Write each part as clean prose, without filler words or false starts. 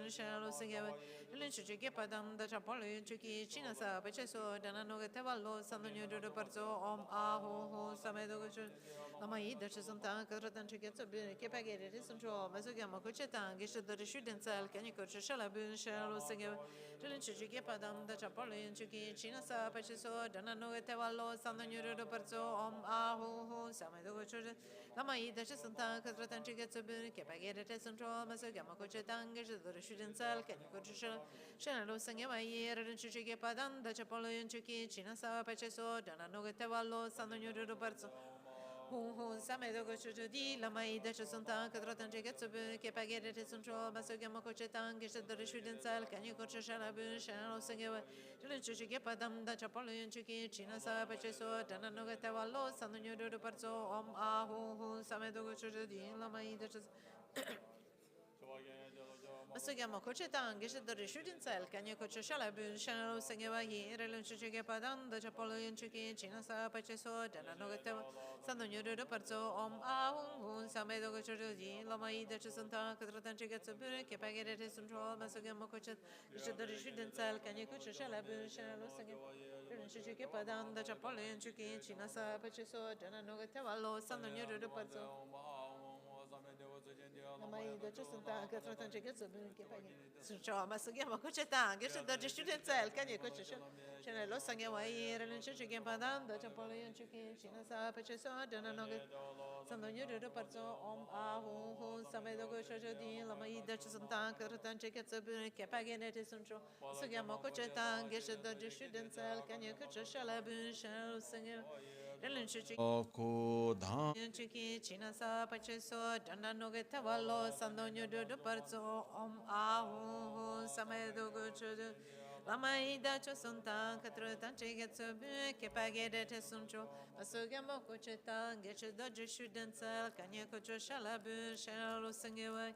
bun shen lo sing ye len chu ge pa dam da cha pol yin chu ki china sa pa che so da na no ge te wa lo san do nyu do parzo om a ho ho sa me do ge lama i da che san ta ka tra tan che ge so bun ke pa ge re sun cho ma so ge ma ko che ta ge she do re shu den sal ka ni ko che shala bun shen lo sing ye len chu ge pa dam da cha pol yin chu ki china sa pa che so da na no ge te wa lo san do nyu do parzo om a ho ho sa me do ge lama i da che san ta ka tra tan che ge so bun ke pa ge re sun cho ma so ge ma ko che ta ge she do re shu den sal ka ni ko che shala shen lo sing ye ma i ren chu ge pa dam da cha pol yin chu ki china sa pa che so da na no ge te wa lo san do nyu do parzo hun hun sa me do go chu di la mai da chu sun ta ka tratan che getsu ke pa gere te sun cho ma so ge ma ko che tang ge se do shu den sal ka ni ko che shala bu shan lo sing ye ren chu ge pa dam da cha pol yin chu ki china sa pa che so da na no ge te wa lo san do nyu do parzo om a hun hun sa me do go chu di la mai da chu Masugamo Kochetan, Gishadori shooting cell, can you coach a shalabun, Shannon Sangeva, Relun Chuchige Padan, the Chapolian Chuki, Chinasa, Pacheso, Dananogato, Sandonu do Parzo, Om Ahun, Samedo Gochodi, Lamai, the Chesanta, Katratan Chigatsu, Kepagate Central, Masugamo Cochet, Gishadori shooting cell, can you coach a shalabun, Shannon Sangeva, Relun Chuchige Padan, the Chapolian Chuki, Chinasa, Pacheso, Dananogatavalo, Sandonu do Parzo. Mai da ciò sta che tra tanti che so che paghi ciò ma so che ma c'è tanto che da student cell che ne c'è ne lo sangue vai era non c'è che padando c'è poi io c'è che ci non sa per c'è so da non che sono io do parzo om a hu hu sa me do che c'è di la mai da ciò sta che tra tanti che so che paghi ne te sono ciò so che ma c'è tanto che c'è da student cell che ne c'è la ben c'è lo sangue Chiki china sa pache so dana no ge tavallo sando nyu do parzo om a hu hu same do go chu lama ida cho sunta katro tan che ge so ke pa ge de te sun cho aso ge mo ko che ta ge che do ju shu den sal kanye ko cho shala bu shalo sange wa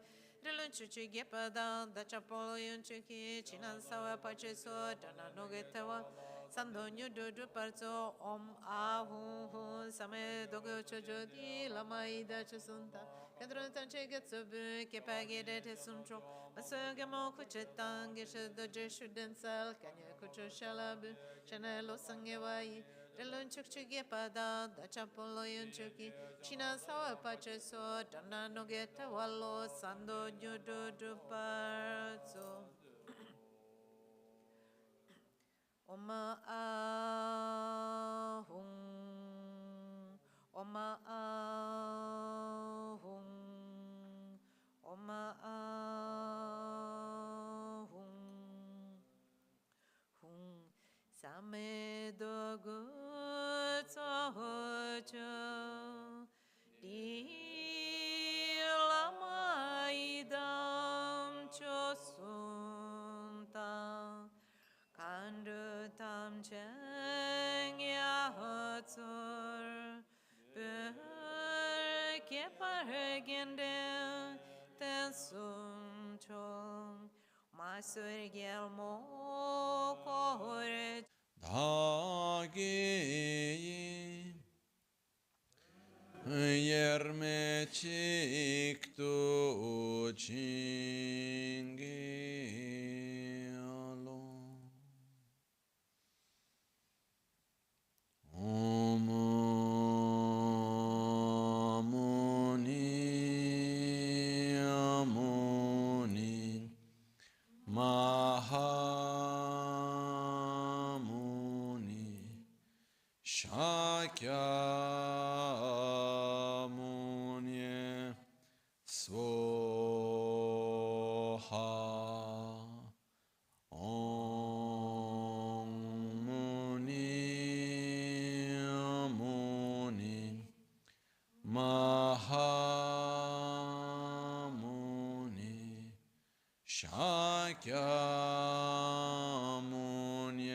Rilun chuchi ge pa da cha polo yun chuki china sa pache so dana no ge tawa sando nyu do parzo om a hu hu same dogo chojo di lama ida chusunta kadron tan che getsu bu ke pa ge de te suncho maso ge mo ku chetang ge she do je shu den sal kanya ku cho shala bu chana lo sange wai relon chuk chu ge pa da cha polo yun chuki china sa pache so dana no ge ta wallo sando nyu do parzo Oma ahum, Oma ahum, Oma ahum, hum. Same dogu tsocho, di lama idam chosunta. Kandu tam cheng ya hatsur ber ke pargende ten sum chom masur gel mo kore dagi yerme chiktu chingi alo Om Muni Muni Mahamuni Shakyamuni Svoha Om Muni Muni Mahamuni Shakyamuni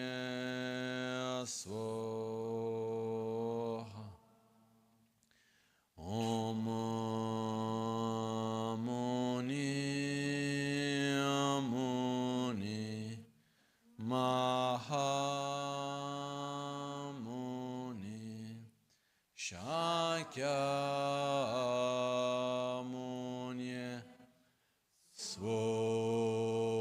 Svoha Om Muni Muni Mahamuni Shakyamuni Svoha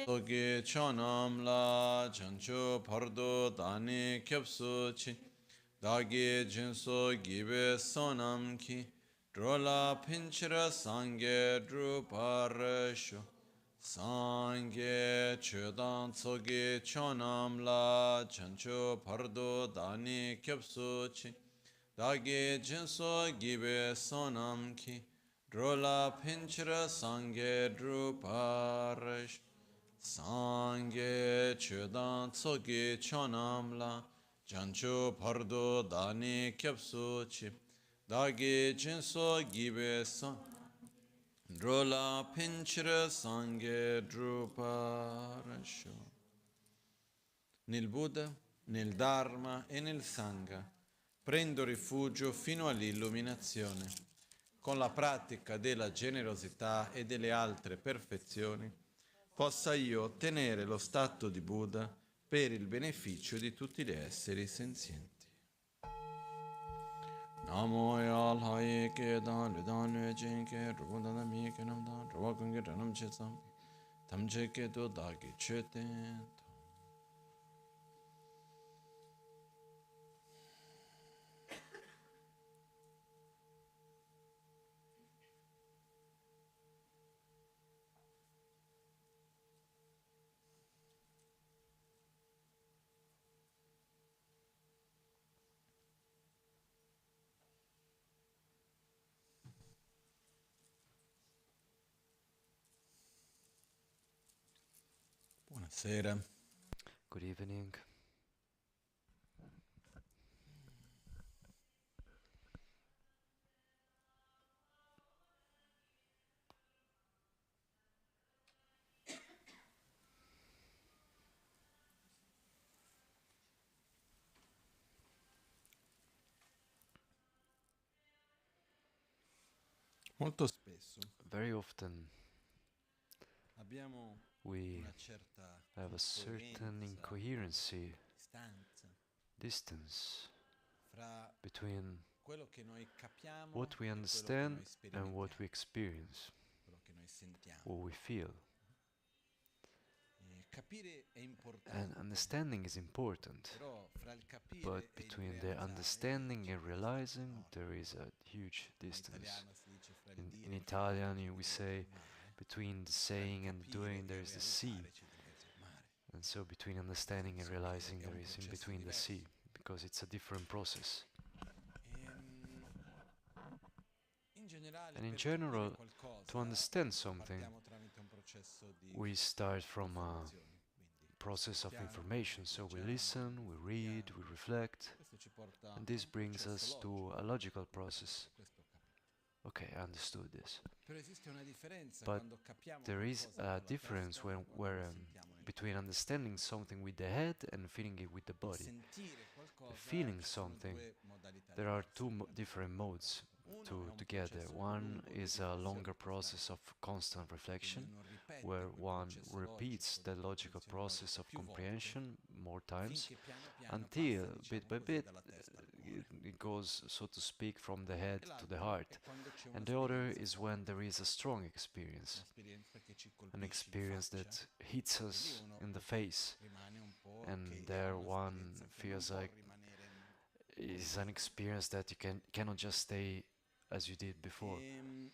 Sogi chonam la chancho pardo dani kyapsu chi dagi jinso gibe sonam ki drola pinchira sangye druparasho sangye chodan sogi chonam la chancho pardo dani kyapsu chi dagi jinso gibe sonam ki drola pinchira sangye druparasho Sangye chodan tsoge chonam la jancho pardo dani kyapsu chip dagi jinso gibe son drola pinchira sangye druparasho. Nel Buddha, nel Dharma e nel Sangha prendo rifugio fino all'illuminazione. Con la pratica della generosità e delle altre perfezioni possa io ottenere lo stato di Buddha per il beneficio di tutti gli esseri senzienti. Namo yal haye ke dan le dan le jin ke rubu dan mi ke nam dan rubu kung ke ranam che sam tam che ke do da ki che ten. Buonasera. Good evening. Molto spesso Very often abbiamo we una certa have a certain incoherency, distanza distance fra between quello che noi capiamo what we e quello che understand noi and what we sperimentiamo, experience, quello che noi sentiamo. what we feel. Capire è And importante, understanding is important, però fra il capire but e il between the realizzare understanding c'è and una realizing distanza there enorme. is a huge In distance. italiano si dice fra il In dire e il Italian fare we c'è say il mare, between the fra il saying and capire doing e there il is the sea. realizzare c'è di mezzo il mare. And so between understanding and realizing È there un is in processo between the diverso. sea, because it's a different process. In generale, And in per capire general, to qualcosa understand something, partiamo tramite un processo di we start from a informazioni. Quindi process of ascoltiamo, information. So we listen, we read, we riflettiamo. reflect, Questo ci porta a and this un brings processo us to logico. a logical process. Questo ho capito. Okay, I understood this. Però esiste una differenza But quando capiamo there is qualcosa a con la difference testa e quando lo sentiamo nel between understanding something with the head and feeling it with the corpo. body. Sentire qualcosa, Feeling ci sono something, due modalità there are diverse two di different manifestare. modes Uno è un to get there. processo più One lungo di is a riflessione longer costante. process of constant Quindi reflection, uno ripete where quel one processo repeats logico the di logical comprensione process logica of più volte, comprehension more times, finché piano piano until passa, bit diciamo by così, bit dalla testa al cuore. it goes, so to speak, from the head E to the l'altro heart. è quando c'è And the other un'esperienza is when forte, there is a strong experience, un'esperienza che ci an colpisce in experience faccia, that hits e lì us uno in the face, rimane un po' and che è there un'esperienza one che non feels può like rimanere it's come an prima. experience that you cannot just stay as you did before.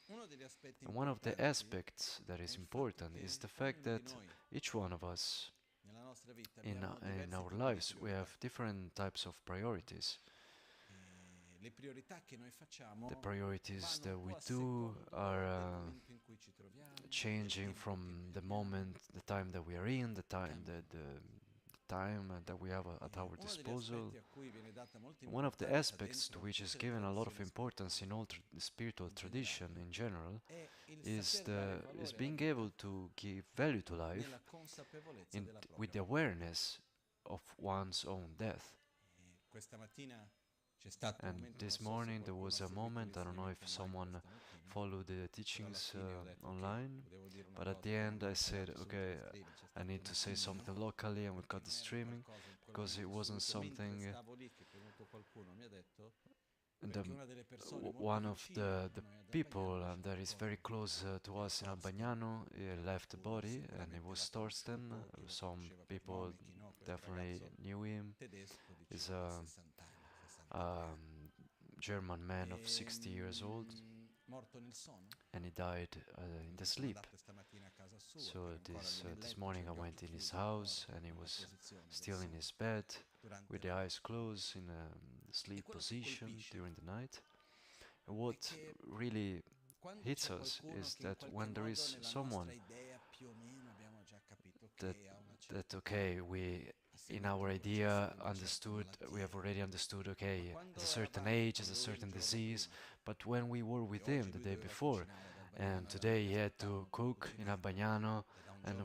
Uno degli aspetti And one of the importanti aspects that è is il fatto important is che the fact ognuno di that noi each one of us nella nostra vita in, abbiamo in diversi our tipi di lives we have priorità. different types of priorities. Le priorità che noi The facciamo priorities vanno that un po' we a do secondo are del momento in cui ci troviamo, del changing tempo che from noi the abbiamo, moment, the time that we are in, the time cambiano. the time that we have at our Uno degli disposal. aspetti a cui viene data molta One of the importanza aspects to dentro which is tutte le given a lot of tradizioni importance in all spirituali spiritual in tradition generale in general è il is saper dare is valore alla being vita able to give value to life nella consapevolezza della with propria the morte. awareness of one's own death. Questa mattina c'è stato un And momento, non this so se morning there qualcuno was ha a seguito moment, I don't know if l'insegnamento online someone questa mattina, followed the però alla teachings fine ho detto che online, devo dire una but at cosa, the abbiamo end I cancelato said, subito lo okay, streaming, c'è I stato need un to say attimino something locally and we perché cut the non era un streaming qualcosa in quel because it momento wasn't subito, mentre something stavo lì, che è venuto qualcuno mi ha detto the one of the people that is very close to us in Albagnano left the body, and it was Torsten. Some people definitely knew him. He's a German man of 60 years old, and he died in the sleep. So this morning I went in his house, and he was still in his bed with the eyes closed in a sleep position during the night. And what really hits us is that when there is someone that okay, we in our idea understood, we have already understood, okay, at a certain age, it's a certain disease, but when we were with him the day before, and today he had to cook in Abbagnano, and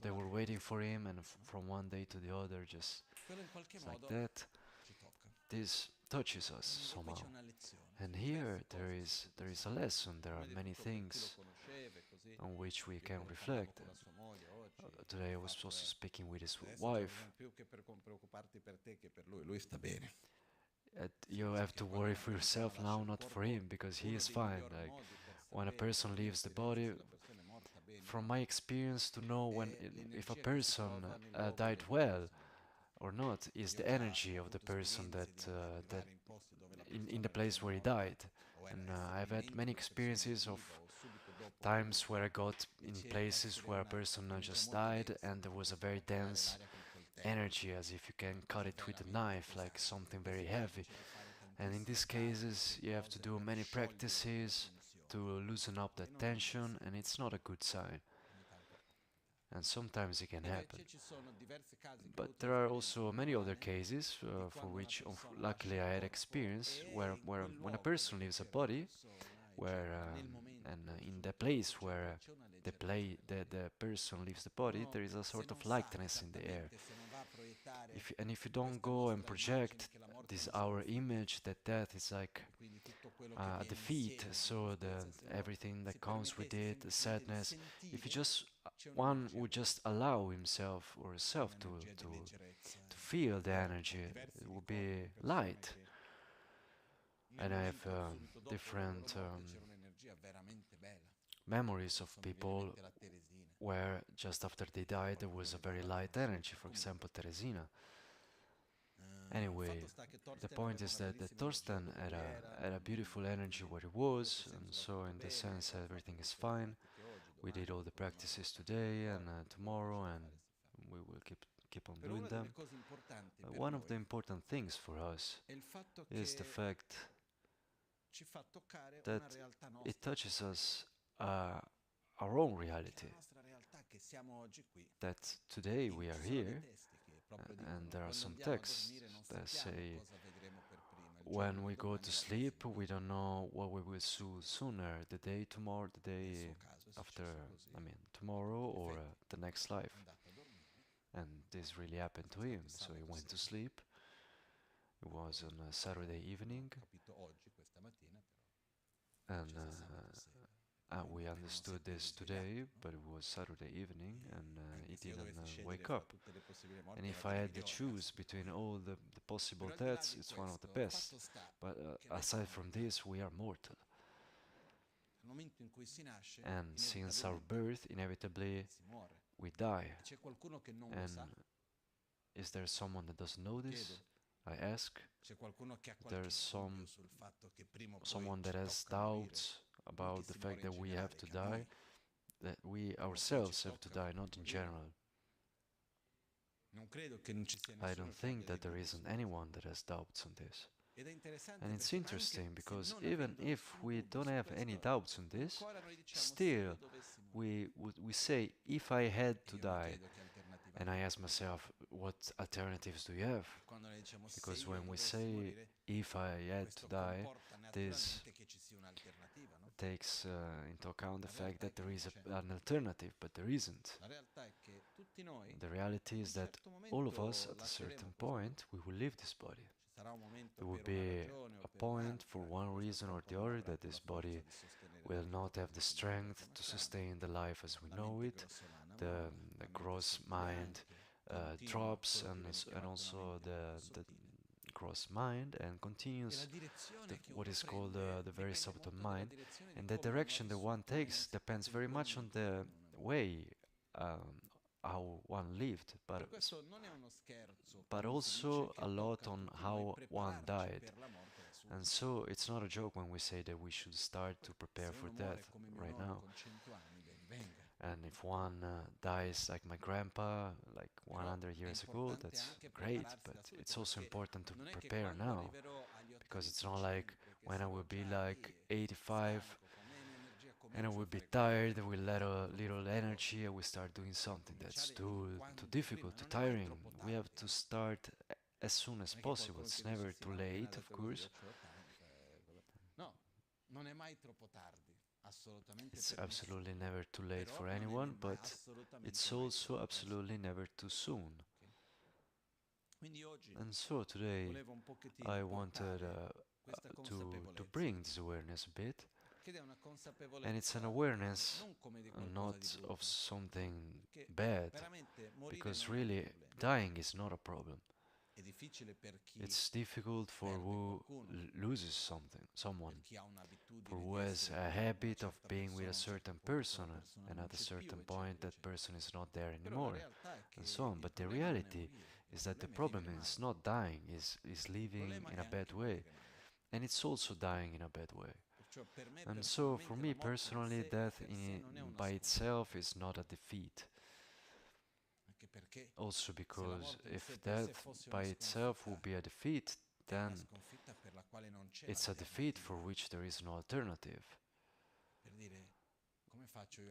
they were waiting for him, and from one day to the other, just like that, this touches us somehow. And here there is a lesson. There are many things on which we can reflect. Today I was also speaking with his wife. You have to worry for yourself now, not for him, because he is fine. Like when a person leaves the body, from my experience, to know when if a person died well or not is the energy of the person that in the place where he died. And I've had many experiences of times where I got in places where a person just died, and there was a very dense energy, as if you can cut it with a knife, like something very heavy. And in these cases you have to do many practices to loosen up that tension, and it's not a good sign. And sometimes it can happen. But there are also many other cases for which luckily I had experience where when a person leaves a body, where in the place where the person leaves the body, there is a sort of lightness in the air. If you don't go and project this our image that death is like a defeat, so everything that comes with it, the sadness, if you just one would just allow himself or herself to feel the energy, it would be light. And I have different memories of people where just after they died there was a very light energy, for example Teresina. Anyway, the point is that Torsten had a beautiful energy where he was, and so in the sense everything is fine. We did all the practices today and tomorrow, and we will keep on doing them. One of the important things for us is the fact that it touches us our own reality. That today we are here, and there are some texts that say when we go to sleep we don't know what we will see sooner, the day tomorrow, the day after, I mean tomorrow, or the next life. And this really happened to him, so he went to sleep. It was on a Saturday evening, and we understood this today, but it was Saturday evening, and he didn't wake up. And if I had to choose between all the possible deaths, it's one of the best. But aside from this, we are mortal. And since our birth, inevitably, we die. And is there someone that doesn't know this? I ask. There's someone that has doubts about the fact that we have to die, that we ourselves have to die, not in general. I don't think that there isn't anyone that has doubts on this. And it's interesting because even if we don't have any doubts on this, still we say, if I had to die, and I ask myself, what alternatives do you have? Because when we say, if I had to die, this takes into account the fact that there is an alternative, but there isn't. The reality is that all of us, at a certain point, we will leave this body. There will be a point, for one reason or the other, that this body will not have the strength to sustain the life as we know it. The gross mind drops, and also the cross mind and continues what is called the very subtle mind. And the direction that one takes depends very much on the way how one lived, but also a lot on how one died. And so it's not a joke when we say that we should start to prepare for death right now. And if one dies like my grandpa, like 100 years ago, that's great, but it's also important to prepare now, because it's not like when I will be like 85 and I will be tired, I will let a little energy, I will start doing something that's too difficult, too tiring. We have to start as soon as possible. It's never too late, of course. It's absolutely never too late for anyone, but it's also absolutely never too soon. And so today I wanted to bring this awareness a bit, and it's an awareness not of something bad, because really dying is not a problem. It's difficult for who loses someone, for who has a habit of being with a certain person, and at a certain point that person is not there anymore, and so on. But the reality is that the problem is not dying, is living in a bad way, and it's also dying in a bad way. And so for me personally, death by itself is not a defeat. Also because if death by itself would be a defeat, then it's a defeat for which there is no alternative.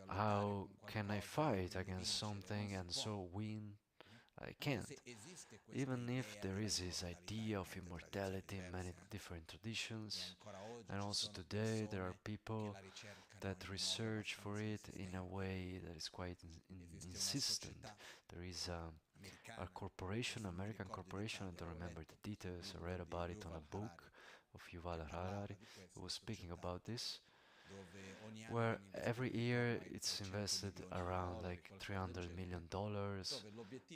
How can I fight against something and so win? I can't. Even if there is this idea of immortality in many different traditions, and also today there are people that research for it in a way that is quite insistent. There is a corporation, American corporation, I don't remember the details, I read about it on a book of Yuval Harari, who was speaking about this, where every year it's invested around like $300 million,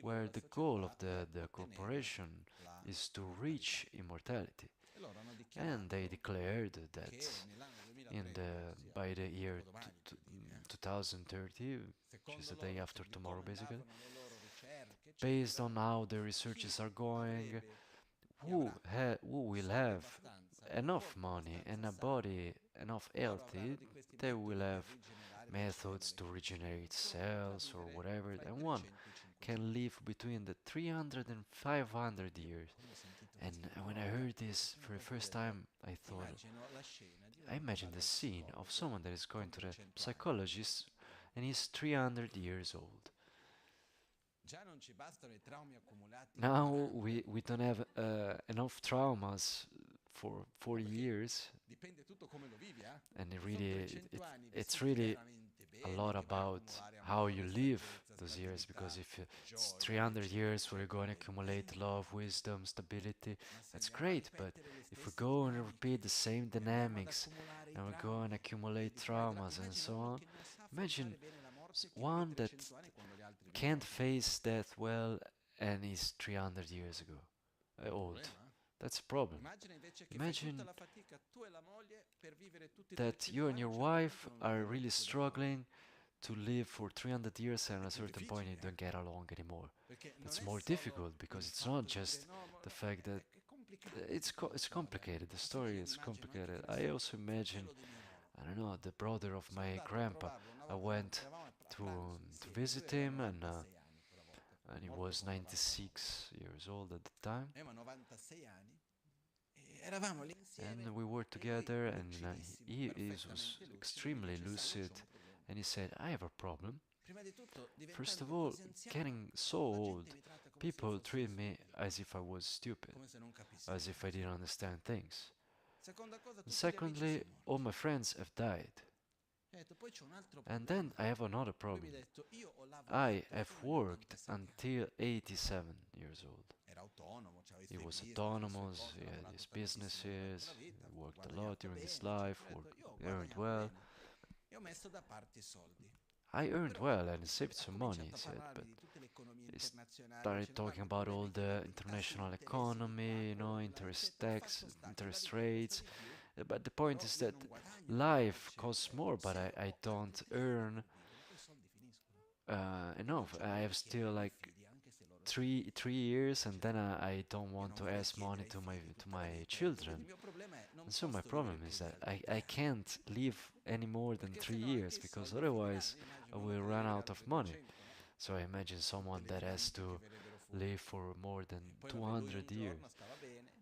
where the goal of the corporation is to reach immortality. And they declared that by the year 2030, which is the day after tomorrow basically, based on how the researches are going, who will have enough money and a body enough healthy, they will have methods to regenerate cells or whatever, and one can live between the 300 and 500 years. And when I heard this for the first time, I imagined the scene of someone that is going to the psychologist and he's 300 years old. Now we don't have enough traumas for 40 years, and it's really a lot about how you live those years, because if it's 300 years where you're going to accumulate love, wisdom, stability, that's great, but if we go and repeat the same dynamics and we go and accumulate traumas and so on, imagine one that can't face death well and is 300 years old. That's a problem. Imagine that you and your wife are really struggling to live for 300 years, and at a certain point you don't get along anymore. That's more difficult, because it's not just the fact that it's complicated. The story is complicated. I also imagine, I don't know, the brother of my grandpa. I went to visit him, and he was 96 years old at the time. And we were together, and he was extremely lucid, and he said, I have a problem. First of all, getting so old, people treat me as if I was stupid, as if I didn't understand things. And secondly, all my friends have died. And then I have another problem. I have worked until 87 years old. He was autonomous, he had his businesses, he worked a lot during his life, earned well. I earned well and saved some money, he said, but he started talking about all the international economy, interest tax, interest rates. But the point is that life costs more, but I don't earn enough. I have still like three years, and then I don't want to ask money to my children. And so my problem is that I can't live any more than 3 years because otherwise I will run out of money. So I imagine someone that has to live for more than 200 years.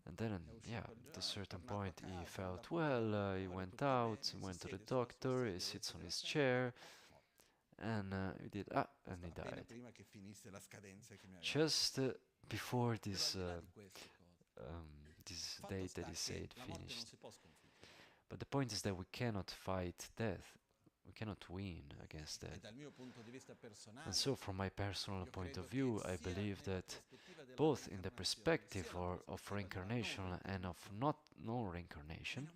And then, yeah, at a certain point he felt well, he went out, went to the doctor, he sits on his chair, and he did, and he died. Just before um, this date that he said finished. But the point is that we cannot fight death. We cannot win against death. And so, from my personal point of view, I believe that both in the perspective of reincarnation and of not no reincarnation,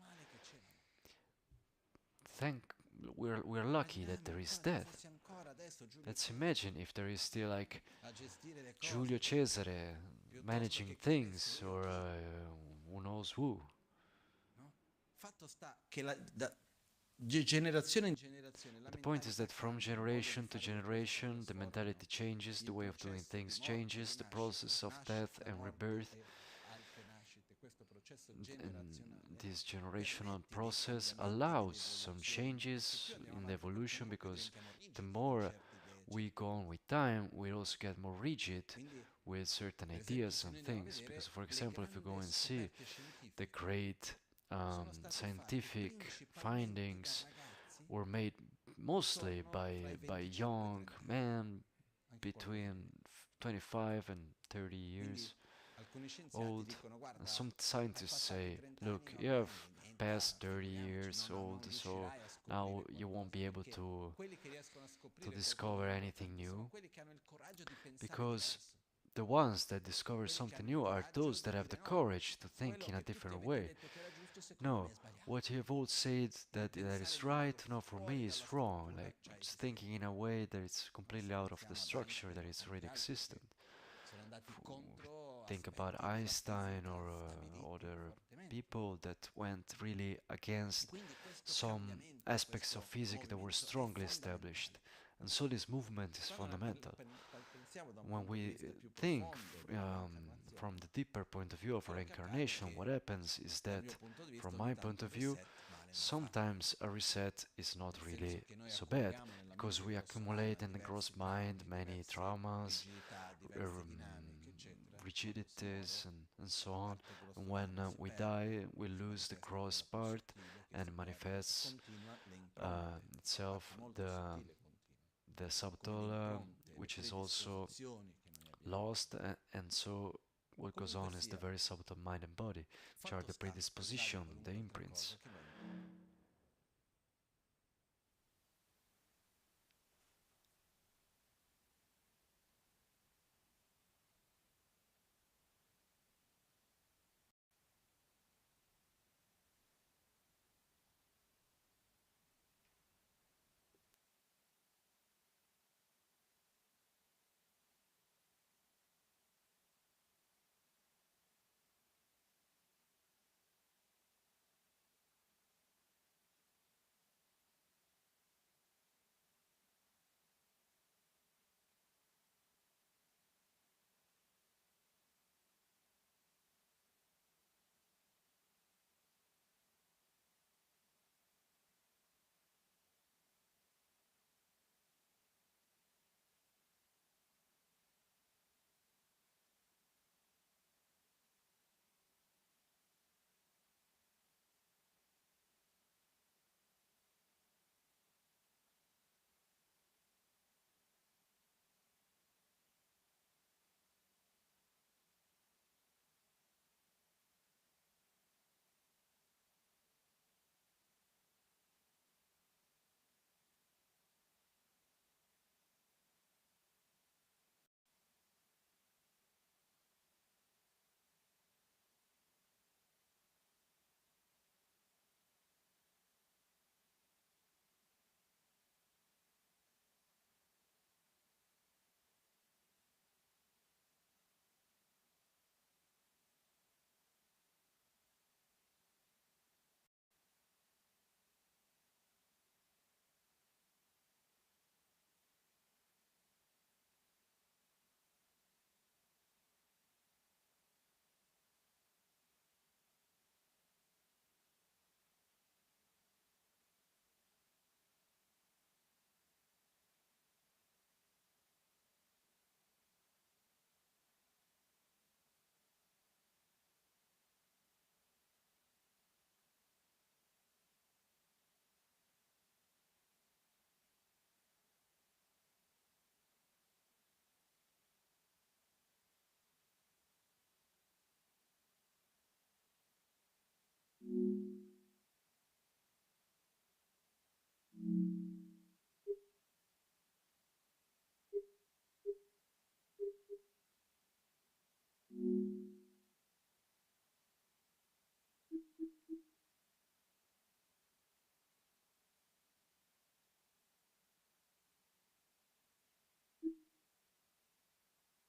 thank we're lucky that there is death. Let's imagine if there is still like Giulio Cesare managing things, or who knows who. The point is that from generation to generation, the mentality changes, the way of doing things changes, the process of death and rebirth, and this generational process allows some changes in the evolution, because the more we go on with time, we also get more rigid with certain ideas and things. Because, for example, if you go and see the great scientific findings were made mostly by young men between 25 and 30 years old. Some scientists say, look, you have passed 30 years old, so now you won't be able to discover anything new, because the ones that discover something new are those that have the courage to think in a different way. No, what you have all said that is right, no, for me is wrong. Like, it's thinking in a way that is completely out of the structure that is already existent. Think about Einstein or other people that went really against some aspects of physics that were strongly established. And so this movement is fundamental. When we think from the deeper point of view of reincarnation, what happens is that, from my point of view, sometimes a reset is not really so bad, because we accumulate in the gross mind many traumas, rigidities, and so on. And when we die, we lose the gross part, and it manifests itself the subtle, which is also lost, and so what goes on is the very subtle mind and body, which are the predisposition, the imprints.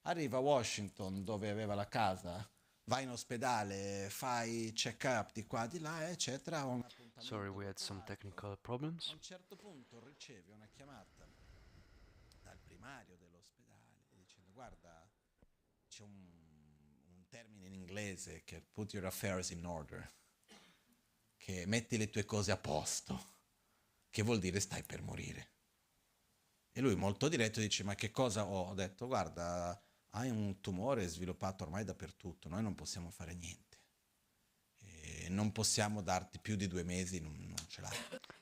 Arriva a Washington dove aveva la casa, va in ospedale, fai check-up di qua, di là, eccetera. Ha un Sorry, appuntamento we col had some tomografo. technical A problems. un certo punto riceve una chiamata dal primario dell'ospedale dicendo guarda, c'è un termine in inglese che put your affairs in order, che metti le tue cose a posto, che vuol dire stai per morire. E lui molto diretto dice ma che cosa ho? Ho detto guarda, hai un tumore sviluppato ormai dappertutto, noi non possiamo fare niente. E non possiamo darti più di 2 mesi, non ce l'hai.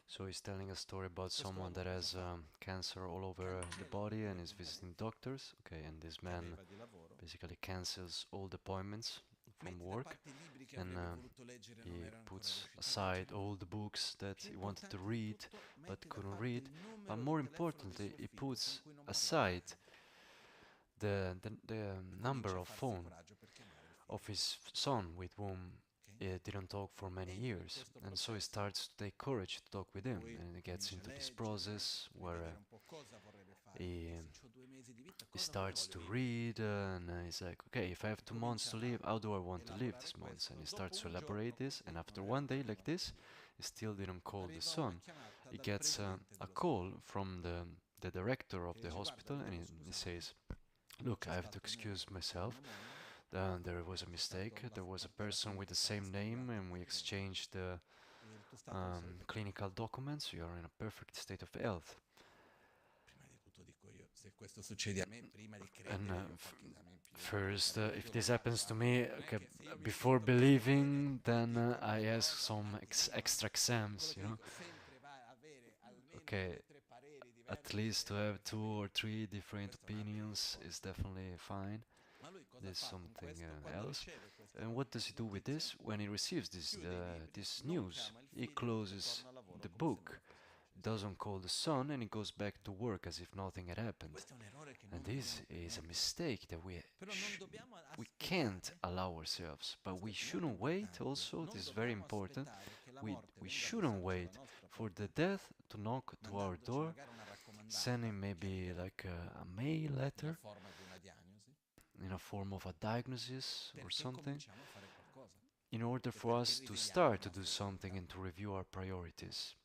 So he's telling a story about someone that has cancer all over the body and is visiting doctors. Okay, and this Che man aveva di lavoro. basically cancels all the appointments from Metti da work, parte i libri che and avrebbe voluto leggere e non he era ancora puts riuscito a aside leggere. all the books that Più he wanted to importante di read tutto, but mette da couldn't parte read. il But numero di more telefono di importantly, suo he figlio con puts cui non può aside parlare. the E number comincia a of farsi phone coraggio per chiamare il of figlio. his son with whom Ok? he didn't talk for many Entra in years, questo and so he processo, starts to take courage to talk with him, poi and he gets comincia a into this leggere, process where rivedere un po' cosa vorrebbe fare. he Ok, se ho 2 mesi di vita, he cosa starts voglio to vivere? read, and he's like, okay, if I have E 2 months comincia to live, a how do I want to live elaborare these months? And questo. he Dopo starts to un elaborate giorno, this, così, and non after era one day ancora like this, morto, he still didn't call the arriva una son. chiamata He dal gets presidente a call dell'ospedale from the director of che the dice guarda, hospital, and volevo he scusarmi, says, look, c'è I have to stato un excuse errore con myself. mio moglie, There was a c'è stato mistake. There was a la person with the clinica è stata same name, sbagliata and we per errore exchanged the e il tuo stato di salute è clinical perfetto. documents. You are in a perfect state of health. Prima di tutto dico io, se questo succede a me, prima di And credere io ho qualche esame in più, first, if io lo this happens faccio, to me, non è okay, che se io mi before sento così bene, believing, then dico I una ask cosa, some extra exams, quello you che know. dico, sempre vai a avere almeno Okay, 2 o 3 pareri at diversi least to have va two bene. or three E different questa è una basic opinions is cosa. definitely fine. Ma lui cosa There's fa con something questo? Quando else. riceve questa And what does he do with notizia, this? When he receives this chiude i libri, this non news, chiama il he figlio e closes torna al lavoro the come se nulla book, fosse successo. doesn't call the son, and he goes back to work as if nothing had E happened. questo è un errore che And non this dobbiamo is a permettere. mistake that Però non dobbiamo we can't aspettare, allow ourselves. But we questo è molto shouldn't wait. importante, Also, non this is very dobbiamo important. aspettare che la We morte we venga a shouldn't bussarci alla wait nostra for the porta, death to knock to our mandandoci door, magari una raccomandata sending che maybe arriverà like a mail nella letter forma di una diagnosi, in a form of a diagnosis or perché something, cominciamo a fare qualcosa in order e for perché us to rivediamo le start to do nostre something priorità. and to review our priorities.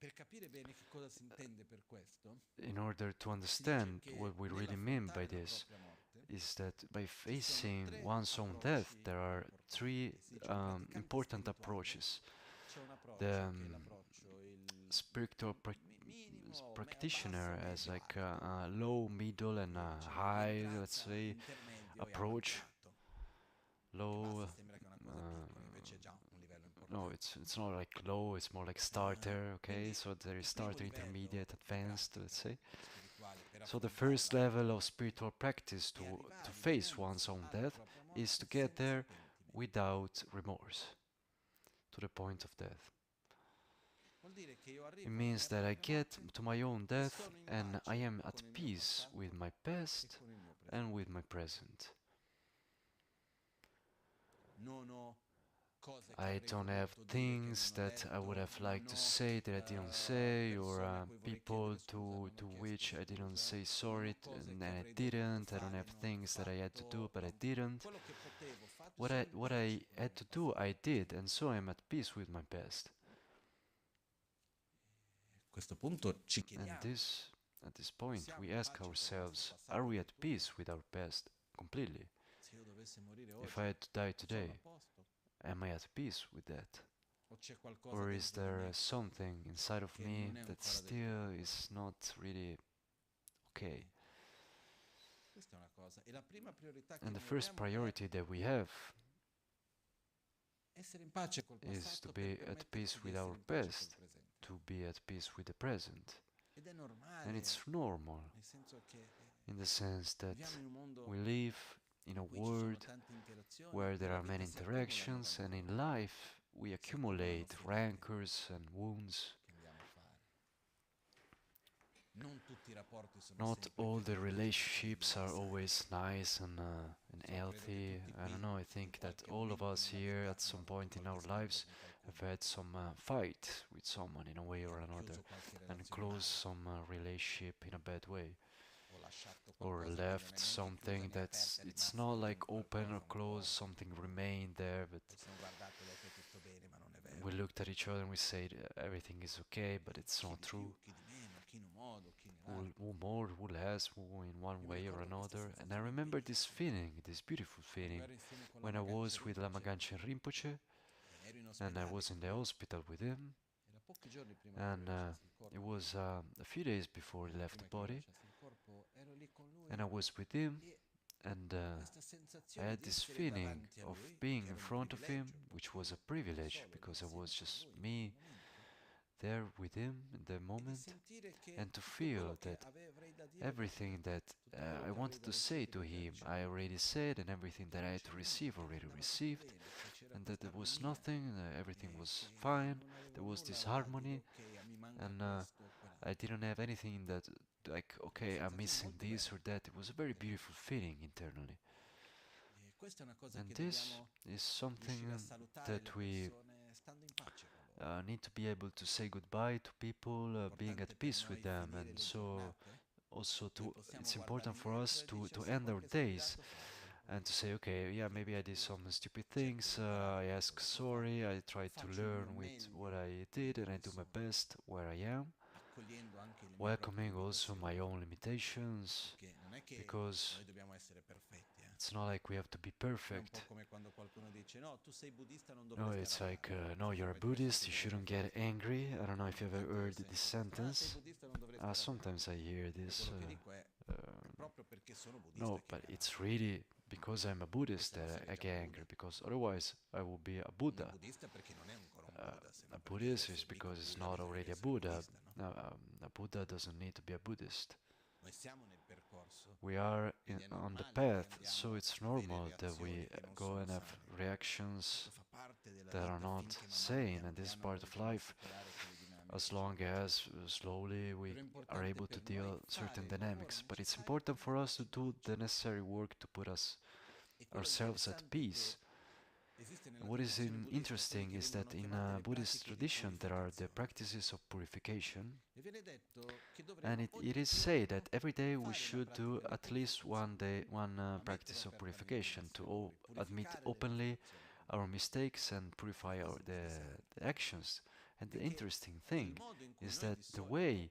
Per capire bene che cosa si intende per questo, In order to si dice understand what che we really mean by nell'affrontare la this, propria morte is that by ci sono facing 3 one's own death, approcci there are importanti three che si dice praticante important spirituale. approaches. C'è un The approccio che è l'approccio spiritual minimo o basso, practitioner has medio, like alto. a low, middle, and E a c'è high, let's l'entranza say, intermedio e approach. avanzato, che Low, basta, sembra che è una cosa piccola, invece è già un livello no, importante. it's not like low. It's more like starter. Okay, Quindi so there is il primo starter, livello intermediate, di advanced. Let's pratica say. spirituale per So the affrontare first la level propria of morte spiritual practice è to arrivare face one's dinanzi own alla death propria is morte to get senza there pentimento. without remorse, to the point of death. Vuol dire che io It arrivo alla means mia that I propria get morte to my own e death sono in and I pace am at con il mio peace with passato my e past con il mio and presente. with my present. Non ho cose che I avrei don't have voluto dire che non things ho that I would detto, have non liked to ho say that I didn't say, or persone a cui vorrei people chiedere scusa, non to ho chiesto which I didn't scusa, say non sorry ho cose and che I avrei dovuto didn't. I don't fare, have non ho things that I had to do, fatto. but I didn't. Quello che potevo ho fatto, What sono I in what pace I con il had mio to do, I passato. did, and so I'm at peace with my past. A questo punto ci And chiediamo, at this point, siamo we in ask pace con il nostro ourselves, are passato we del at tutto? peace with our past completely? Se io dovessi morire If I oggi, had to die sono a today, posto? am I at peace with that? O c'è qualcosa Or is dentro di there me something inside of che me non è that ancora del tutto still a is posto? not really okay? Questa è una cosa. E la prima priorità che And the noi first abbiamo è priority that we have essere in pace col is to passato per be at peace permetterci di with essere our in pace col past, presente. to be at peace with the present. Ed è And normale, it's normal nel senso che in the sense that viviamo in un mondo we live in a in cui ci sono world tante interazioni, where there nella are many vita si accumulano interactions, and in rancori, life we si accumulano accumulate ferite rancors and wounds. che andiamo a fare. Non tutti i rapporti sono Not sempre all the piacevoli, relationships are sai. always nice and So, credo che healthy. tutti I don't qui know, I in think that qualche all of momento us nella here vita at hanno some avuto point in our qualche scontro lives con have qualcuno, had some fight with someone in a way or hanno another chiuso qualche and relazione closed male, some relationship in a bad way. o or left something that's, it's not like open or closed, something remained there, but we looked at each other and we said everything is okay, but it's not true. Who more, who less, who in one way or another. And I remember this feeling, this beautiful feeling, when I was with Lama Gangchen Rinpoche, and I was in the hospital with him, and it was a few days before he left the body, and I was with him, and I had this feeling of being in front of him, which was a privilege because I was just me there with him in the moment, and to feel that everything that I wanted to say to him I already said, and everything that I had to receive already received, and that there was nothing, everything was fine, there was this harmony, and I didn't have anything that, like, okay, I'm missing this or that. It was a very beautiful feeling internally. And this is something that we need to be able to say goodbye to people, being at peace with them, and so also it's important for us to end our days and to say, okay, yeah, maybe I did some stupid things, I ask sorry, I try to learn with what I did, and I do my best where I am, welcoming also my own limitations, because it's not like we have to be perfect. No, it's like, no, you're a Buddhist, you shouldn't get angry. I don't know if you've ever heard this sentence. Sometimes I hear this. No, but it's really because I'm a Buddhist that I get angry, because otherwise I would be a Buddha. A Buddhist is because it's not already a Buddha. A Buddha doesn't need to be a Buddhist. We are on the path, so it's normal that we go and have reactions that are not sane, and this is part of life, as long as slowly we are able to deal certain dynamics. But it's important for us to do the necessary work to put ourselves at peace. And what is interesting is that in Buddhist tradition there are the practices of purification, and it is said that every day we should do at least one practice of purification to admit openly our mistakes and purify the actions. And the interesting thing is that the way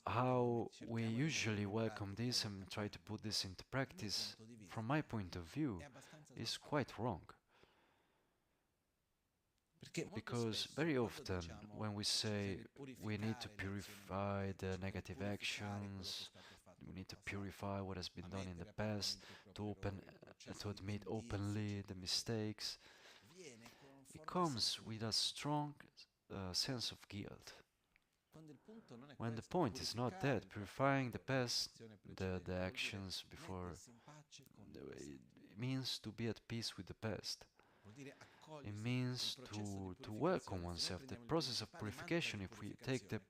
how we usually welcome this and try to put this into practice, from my point of view, is quite wrong. Because very often when we say we need to purify the negative actions, we need to purify what has been done in the past, to admit openly the mistakes, it comes with a strong sense of guilt. When the point is not that, purifying the past, the actions before, it means to be at peace with the past. It means to welcome oneself. The process of purification, if we take the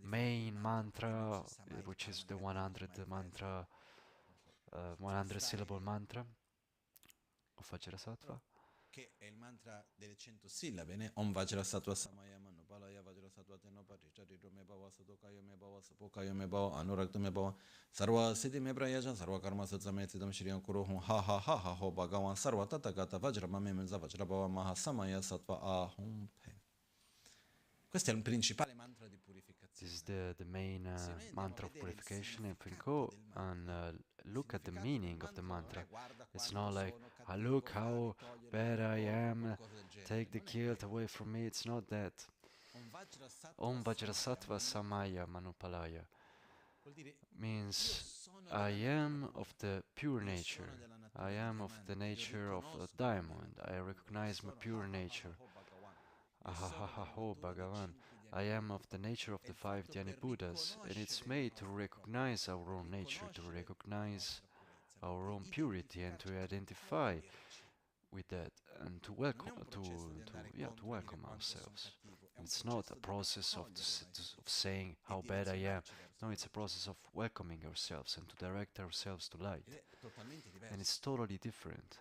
main mantra, which is the 100 syllable mantra of Vajrasattva, che è il mantra delle 100 sillabe, ne? Om Vajrasattva Samaya Manu Palaya Vajrasattva Teno Parichari Me Bhava Sadokayo Me Bhava Sapokayo Me Bhava Anurakta Me Bhava Sarva Siddhi Me Prayajan Sarva Karma Satsametitam Shriyan Kuruhum Ha Ha Ha Ha Ho Bhagavan Sarva Tathagata Vajra Mame Menza Vajra Bhava Maha Samaya Sattva Ahum Pe. Questo è il principale mantra di purificazione. This is the main mantra of purification. If we go and look at the meaning of the mantra, it's not like, look how bad I am, take the guilt away from me. It's not that. Om Vajrasattva Samaya Manupalaya means I am of the pure nature. I am of the nature of a diamond. I recognize my pure nature. Ahahaho Bhagavan. I am of the nature of the 5 Dhyani Buddhas, and it's made to recognize our own nature, to recognize our own purity, and to identify with that, and to welcome ourselves. It's not a process of saying how bad I am. No, it's a process of welcoming ourselves and to direct ourselves to light. And it's totally different.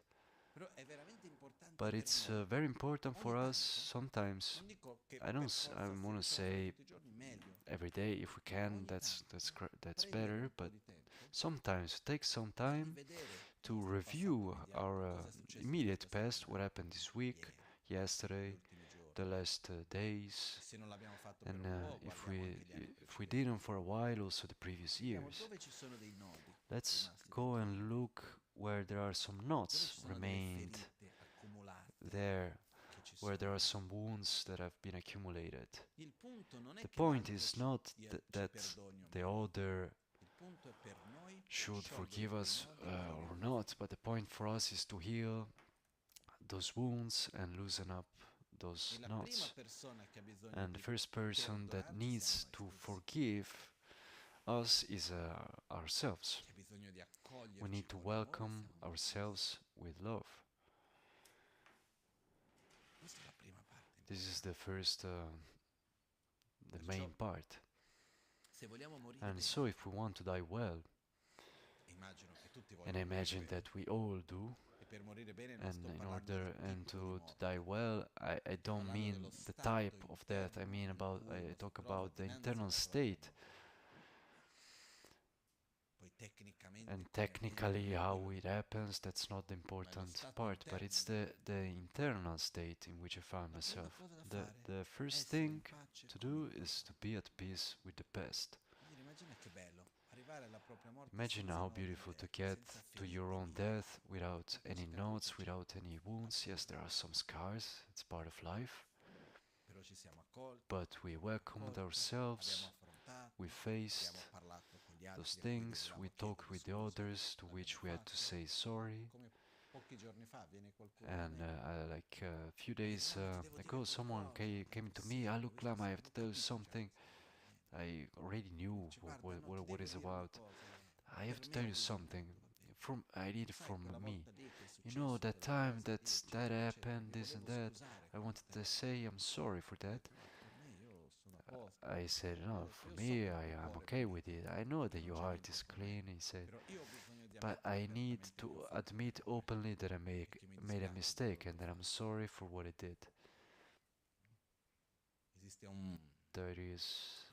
But it's very important for us sometimes. I want to say every day. If we can, that's better. But sometimes it takes some time to review our immediate past, what happened this week, yesterday, the last days, and if we didn't for a while, also the previous years. Let's go and look where there are some knots remained there, where there are some wounds that have been accumulated. The point is not that the other should forgive us or not, but the point for us is to heal those wounds and loosen up those knots. And the first person that needs to forgive us is ourselves. We need to welcome ourselves with love. This is the first, the main part. And so if we want to die well, and I imagine that we all do, and in order to die well, I don't mean the type of death, I talk about the internal state, and technically how it happens, that's not the important part, but it's the internal state in which I find myself. The first thing to do is to be at peace with the past. Imagine how beautiful to get to your own death without any notes, without any wounds. Yes, there are some scars, it's part of life, but we welcomed ourselves, we faced those things, we talked with the others to which we had to say sorry. And like a few days ago, someone came to me, look Lama, I have to tell you something. I already knew what it's about. I have to tell you something. I did it from me. You know, that time that happened, this and that, I wanted to say I'm sorry for that. I said, no, for me, I'm okay with it. I know that your heart is clean, he said, but I need to admit openly that I made a mistake and that I'm sorry for what I did. There is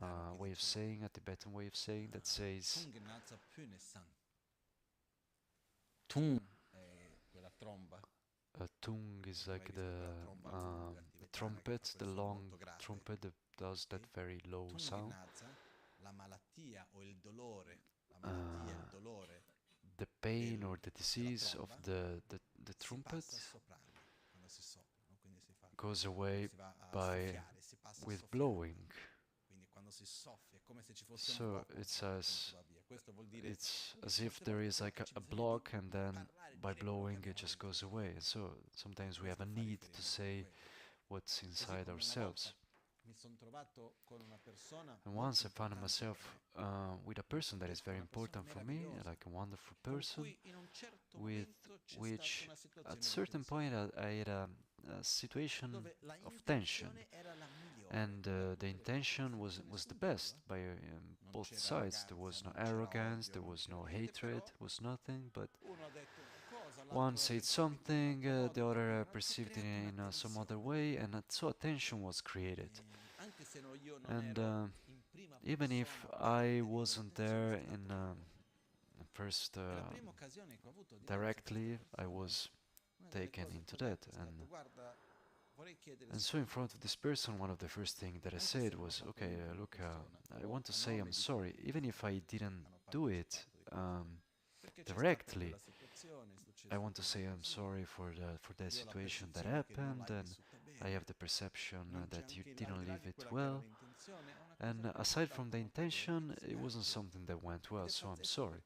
a way of saying, a Tibetan way of saying that says a tung is like the trumpet, the long trumpet that does that very low sound. The pain or the disease of the trumpet goes away with blowing. So it's as if there is like a block, and then by blowing it just goes away. So sometimes we have a need to say what's inside ourselves. And once I found myself with a person that is very important for me, like a wonderful person, with which at a certain point I had a situation of tension, and the intention was the best by both sides. There was no arrogance, there was no hatred, was nothing, but one said something, the other perceived it in some other way, and so a tension was created. And even if I wasn't there in first directly, I was taken into that. And so in front of this person, one of the first things that I said was, okay, look, I want to say I'm sorry, even if I didn't do it directly. I want to say I'm sorry for that situation that happened, and I have the perception that you didn't leave it well. And aside from the intention, it wasn't something that went well, so I'm sorry.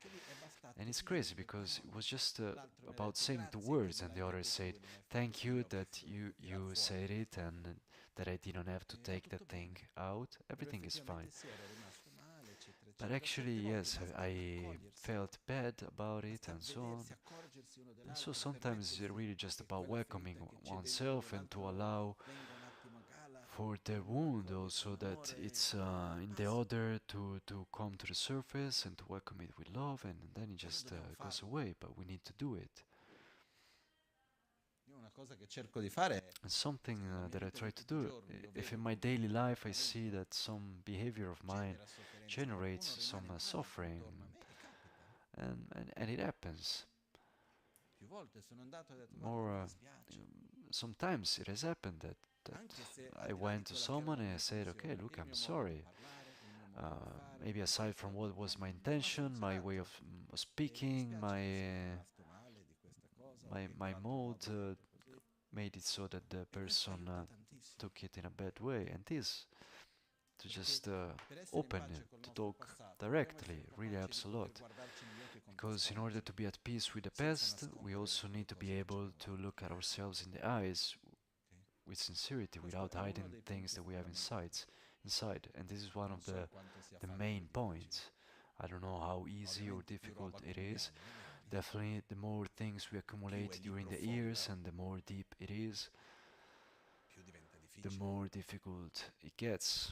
And it's crazy because it was just about saying the words, and the other said, thank you that you said it and that I didn't have to take that thing out. Everything is fine. But actually, yes, I felt bad about it and so on. And so sometimes it's really just about welcoming oneself and to allow for the wound also that it's in the other to come to the surface and to welcome it with love, and then it just goes away, but we need to do it. And something that I try to do, if in my daily life I see that some behavior of mine generates some suffering, and it happens. More, sometimes it has happened that I went to someone and I said, okay, look, I'm sorry. Maybe aside from what was my intention, my way of speaking, my mode made it so that the person took it in a bad way, and this to just open it, to talk directly, really helps a lot. Because in order to be at peace with the past, we also need to be able to look at ourselves in the eyes with sincerity, without hiding things that we have inside. And this is one of the main points. I don't know how easy or difficult it is. Definitely, the more things we accumulate during the years and the more deep it is, the more difficult it gets.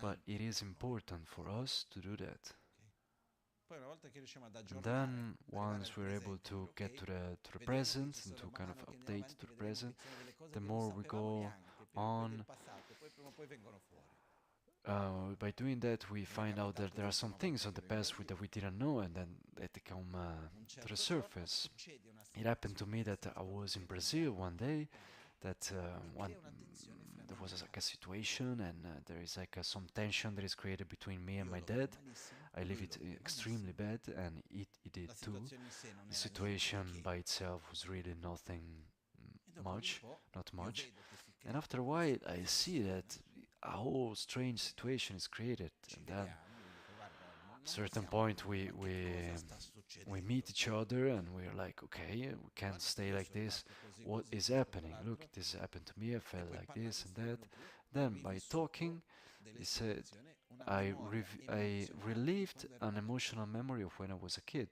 But it is important for us to do that. And then, once we're able to get to the present and to kind of update to the present, the more we go on. By doing that, we find out that there are some things of the past that we didn't know, and then they come to the surface. It happened to me that I was in Brazil one day, that there was like a situation, and there is like some tension that is created between me and my dad. I leave it extremely bad, and it did too. The situation by itself was really nothing much, not much. And after a while, I see that a whole strange situation is created, and then at a certain point we meet each other and we're like, okay, we can't stay like this. What is happening? Look, this happened to me. I felt like this and that. Then by talking, he said, I relived an emotional memory of when I was a kid.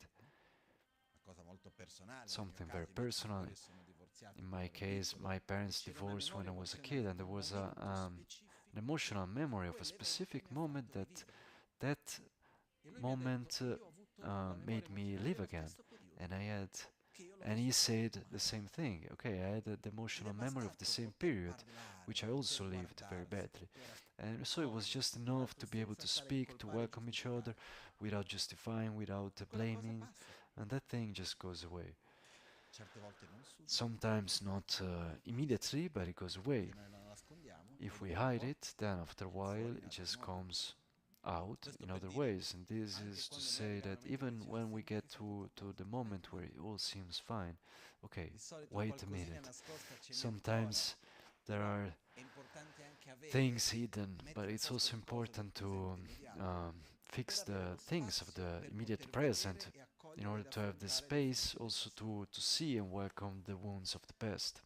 Something very personal. In my case, my parents divorced when I was a kid, and there was an emotional memory of a specific moment that moment made me live again. And and he said the same thing. Okay, I had the emotional memory of the same period, which I also lived very badly. And so it was just enough to be able to speak, to welcome each other, without justifying, without blaming, and that thing just goes away. Sometimes not immediately, but it goes away. If we hide it, then after a while it just comes out in other ways. And this is to say that even when we get to the moment where it all seems fine, okay, wait a minute. Sometimes there are things hidden, but it's also important to fix the things of the immediate present in order to have the space also to see and welcome the wounds of the past.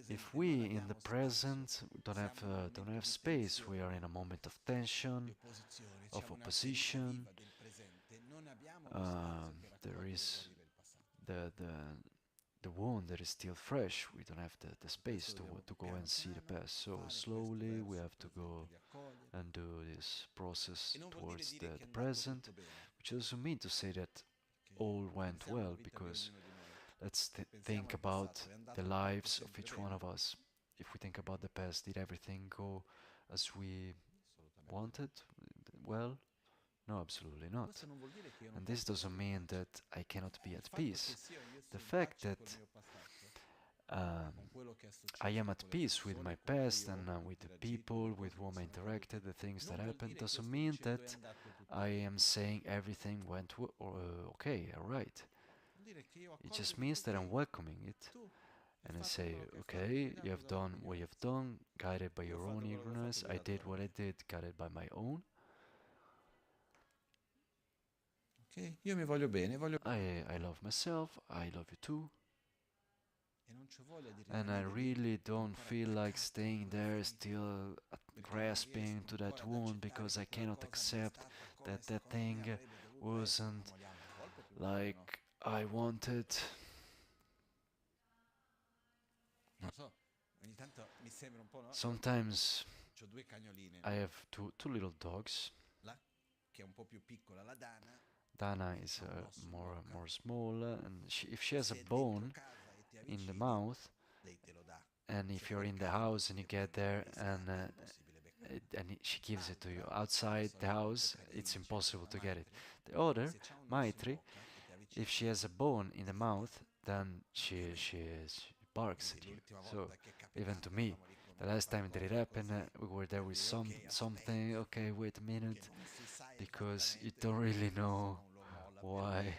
If we in the present don't have space, we are in a moment of tension, of opposition. There is the wound that is still fresh. We don't have the space to go and see the past. So slowly we have to go and do this process towards the present, which doesn't mean to say that all went well, because let's think about the lives of each one of us. If we think about the past, did everything go as we wanted? Well, no, absolutely not. And this doesn't mean that I cannot be at peace. The fact that I am at peace with my past and with the people with whom I interacted, the things that happened, doesn't mean that I am saying everything went okay, alright. It just means that I'm welcoming it. And I say, okay, you have done what you have done, guided by your own ignorance. I did what I did, guided by my own. I love myself, I love you too. And I really don't feel like staying there still grasping to that wound, because I cannot accept that that thing wasn't like I wanted. Sometimes I have two little dogs. Dana is more small, and if she has a bone, in the mouth, and if you're in the house and you get there and she gives it to you outside the house, it's impossible to get it. The other, Maitri, if she has a bone in the mouth, then she barks at you. So even to me, the last time that it happened, we were there with something. Okay, wait a minute, because you don't really know why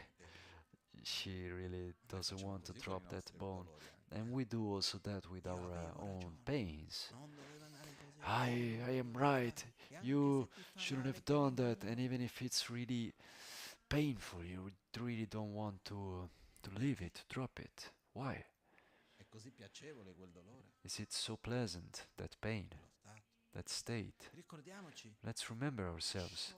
she really doesn't want to drop that bone. And we do also that with our own pains. I am right. You shouldn't have done that. And even if it's really painful, you really don't want to leave it, to drop it. Why? Is it so pleasant, that pain, that state? Let's remember ourselves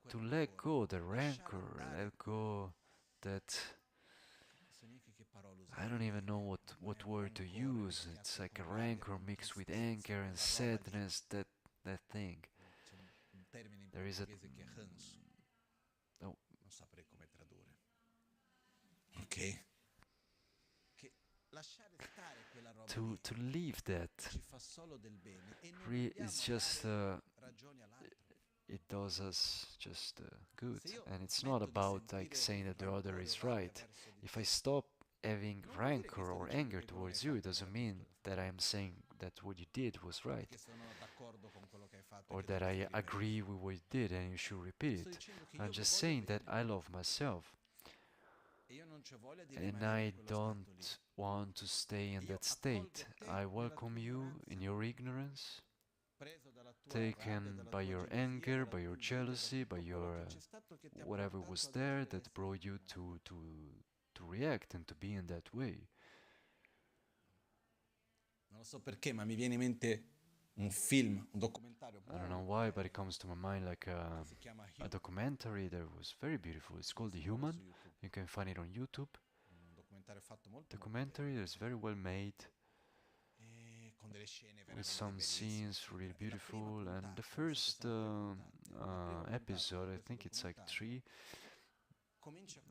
to let go the rancor, let go that. I don't even know what word to use. It's like a rancor mixed with anger and sadness. That thing. There is a. Oh. Ok. To leave that is just it does us just good, and it's not about like saying that the other is right. If I stop having rancor or anger towards you, it doesn't mean that I am saying that what you did was right, or that I agree with what you did and you should repeat it. I'm just saying that I love myself, and I don't want to stay in that state. I welcome you in your ignorance, taken by your anger, by your jealousy, by your whatever was there that brought you to react and to be in that way. Non lo so perché, ma mi viene in mente un film, un documentario I don't know why, but it comes to my mind like a documentary that was very beautiful. It's called The Human. You can find it on YouTube. un documentario fatto molto Documentary that's very well made, con delle scene with some scenes really beautiful. And the first episode, I think it's like 3,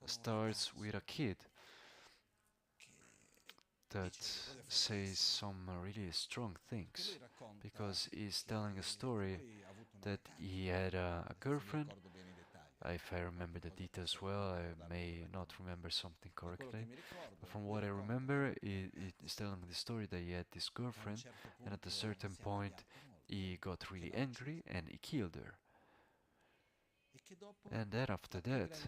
starts with a kid that says some really strong things, because he's telling a story that he had a girlfriend. If I remember the details well, I may not remember something correctly, but from what I remember, he's telling the story that he had this girlfriend, and at a certain point he got really angry and he killed her. And then after that,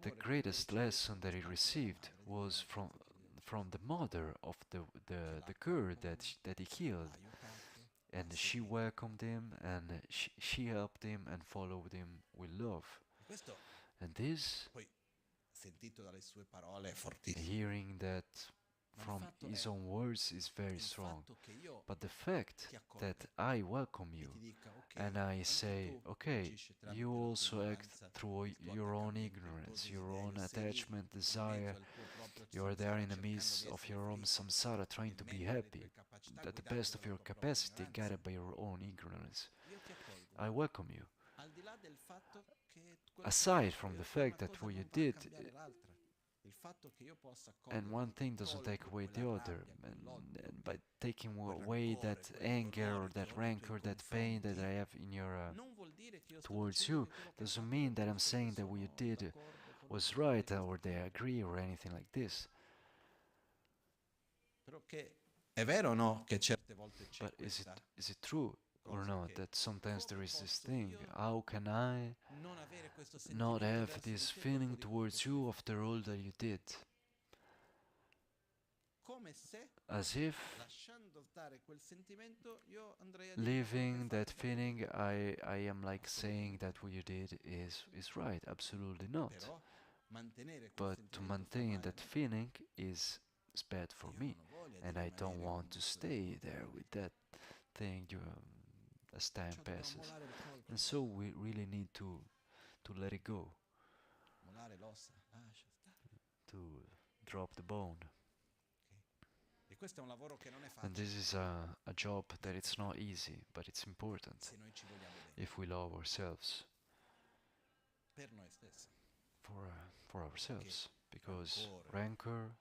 the greatest lesson that he received was from the mother of the girl that he killed, and she welcomed him and she helped him and followed him with love. And this, hearing that from his own words, is very strong. But the fact that I welcome you and I say, okay, you also act through your own ignorance, your own attachment, desire, you are there in the midst of your own samsara trying to be happy, at the best of your capacity, guided by your own ignorance. I welcome you. Aside from the fact that what you did, and one thing doesn't take away the other, and by taking away that anger or that rancor, that pain that I have in your towards you, doesn't mean that I'm saying that what you did was right or they agree or anything like this. But is it true or not that sometimes there is this thing? How can I not have this feeling towards you after all that you did? As if leaving that feeling, I am like saying that what you did is right. Absolutely not. But to maintain that feeling is bad for me, and I don't want to stay there with that thing as time passes. And so we really need to let it go, to drop the bone. And this is a job that it's not easy, but it's important if we love ourselves, for ourselves, because rancor,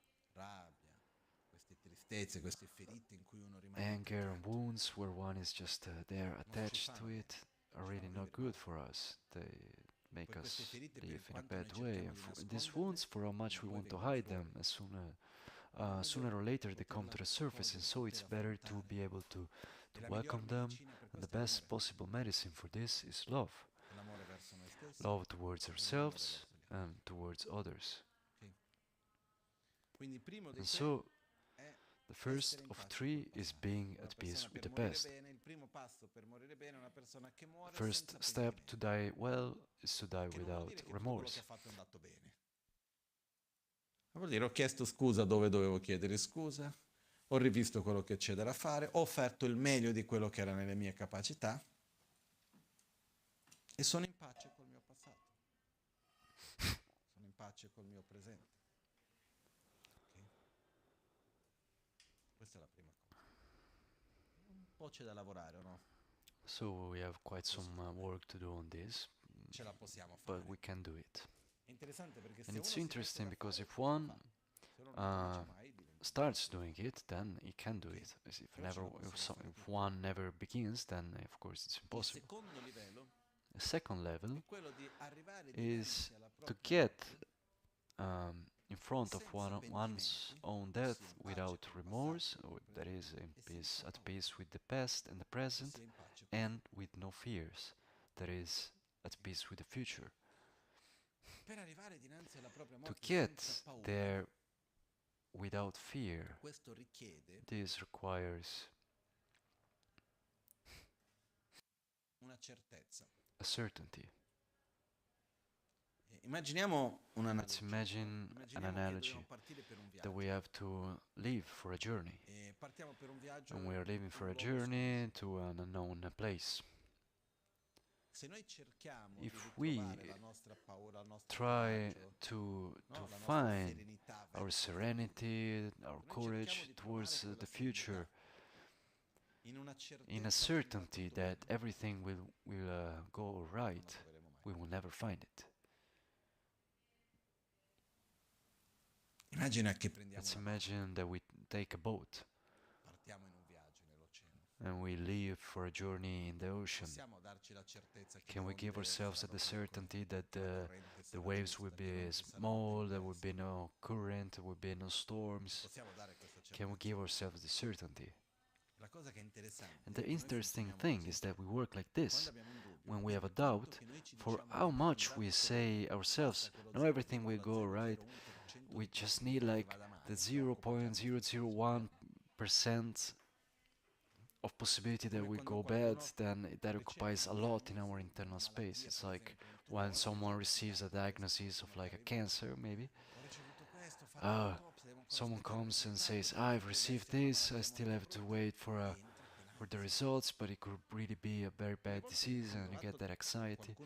anger and wounds where one is just there attached to it are really not good for us. They make us live in a bad way. And these wounds, for how much we want to hide them, sooner or later they come to the surface, and so it's better to be able to welcome them. And the best possible medicine for this is love. Love towards ourselves and towards others. And so, the first of three is being at peace with the past. First step to die well is to die without remorse. Vuol dire, ho chiesto scusa dove dovevo chiedere scusa, ho rivisto quello che c'è da fare, ho offerto il meglio di quello che era nelle mie capacità e sono in pace col mio passato. Sono in pace col mio presente. Okay? Questa è la prima cosa. Un po' c'è da lavorare, o no? So we have quite some work to do on this, Ce la possiamo fare. but we can do it. È interessante perché se And uno it's si interesting mette da because fare, if one se uno non lo dice mai, diventa starts doing it, then he can do it. As if Però ce la never, possiamo fare if one never begins, then of course it's Il impossible. secondo livello The second level è quello di arrivare is dinanzi alla to propria get in front of one's own death without remorse, or that is in peace, at peace with the past and the present, sia in pace. and with no fears, that is at peace with the future. Per arrivare dinanzi alla propria To morte get senza paura, there without fear, questo richiede this requires una certezza. a certainty. Immaginiamo Let's imagine an analogy partire per un that viaggio we have to leave for a journey, e partiamo per un viaggio and we are leaving in for un a luogo journey to an unknown place. Se noi cerchiamo If di we ritrovare la nostra paura, il nostro try coraggio, to no? La nostra find serenità our verso serenity, our noi courage cerchiamo di towards trovare the quella future, in una in a certezza certainty che va that tutto bene, everything will go non right, lo troveremo mai. we will never find it. Immagina che prendiamo Let's una barca, imagine that we take a boat partiamo in un viaggio nell'oceano. and we leave for a journey in the ocean. Possiamo darci la certezza che Can we give ourselves the certainty that the waves will be small, there will be no current, there will be no storms? possiamo dare questa certezza? Can we give ourselves the certainty? La cosa che è interessante And è the che noi interesting funzioniamo thing così. is that we work like Quando this. abbiamo un dubbio, When we have a per tanto doubt, che noi ci for diciamo how che much tanto we basta say ourselves, quello no, 0,1% everything will go right, we just need like the 0.001% of possibility that we go bad, then that occupies a lot in our internal space. It's like when someone receives a diagnosis of like a cancer, maybe. Someone comes and says, I've received this, I still have to wait for the results, but it could really be a very bad disease, and you get that anxiety.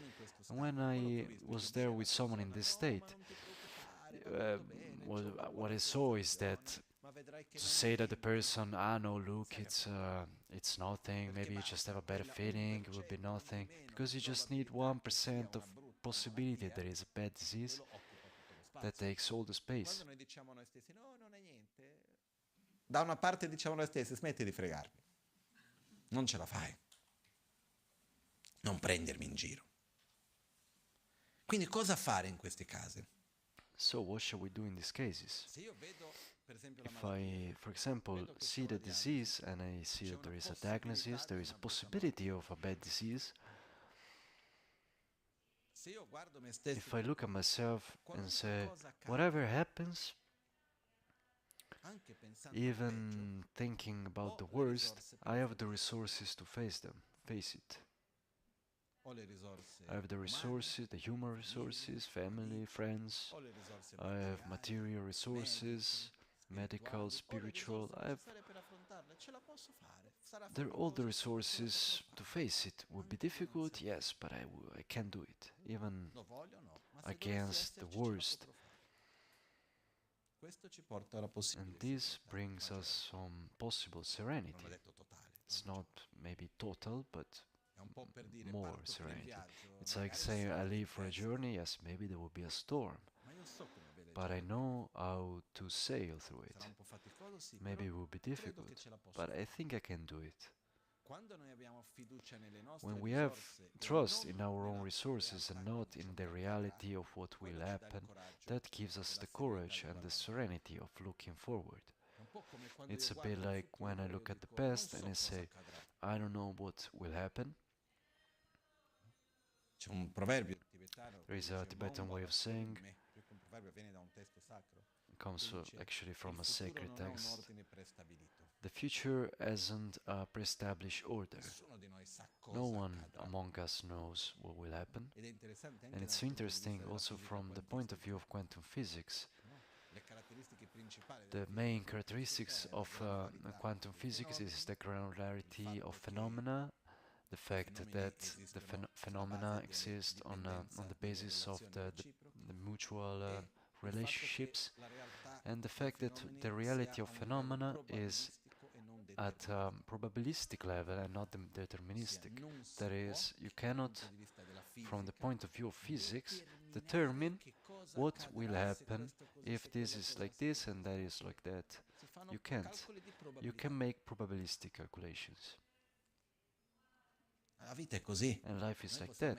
And when I was there with someone in this state, what I saw is that to say that the person, no, look, it's nothing, maybe you just have a bad feeling, it will be nothing, because you just need 1% of possibility that is a bad disease that takes all the space. Quando noi diciamo a noi stessi no, non è niente, da una parte diciamo a noi stessi smetti di fregarmi, non ce la fai, non prendermi in giro. Quindi cosa fare in questi casi? So what shall we do in these cases? Se io vedo per esempio la If malattia, I, for example, see the disease and I see that there is a diagnosis, there is a possibility of a bad disease, se io guardo me stesso, if I look at myself and say, cosa accade, whatever happens, anche pensando al peggio, even thinking about the worst, I have the resources to face it. ho le risorse I have the umane, resources, the human resources, family, friends, ho le risorse I have materiali, material resources, medical, spiritual, I have per affrontarle, ce la posso fare. Sarà there all the faticoso, resources to face it. Would be difficult, yes, but I can do it, even lo voglio no, ma se against the dovessi esserci, ce la worst. potrò fare. Questo ci porta alla And possibilità. this brings us some possible Non serenity. ho detto totale. It's not maybe total, but È un po' per dire more parto per il serenity. viaggio, It's like magari saying I sono leave for a tempeste, journey, yes, maybe there will be a storm, ma io so come avere but I know how to sail through it. Maybe it will be difficult, but I think I can do it. When we have trust in our own resources and not in the reality of what will happen, that gives us the courage and the serenity of looking forward. It's a bit like when I look at the past and I say, I don't know what will happen. There is a Tibetan way of saying, it comes actually from a sacred text. The future hasn't a pre-established order. No one among us knows what will happen. And it's interesting also from the point of view of quantum physics. The main characteristics of quantum physics is the granularity of phenomena, the fact that the phenomena exist on the basis of the mutual relationships, and the fact that the reality of phenomena is at probabilistic level and not deterministic. That is, you cannot, from the point of view of physics, determine what will happen if this is like this and that is like that. You can't. You can make probabilistic calculations. And life is like that.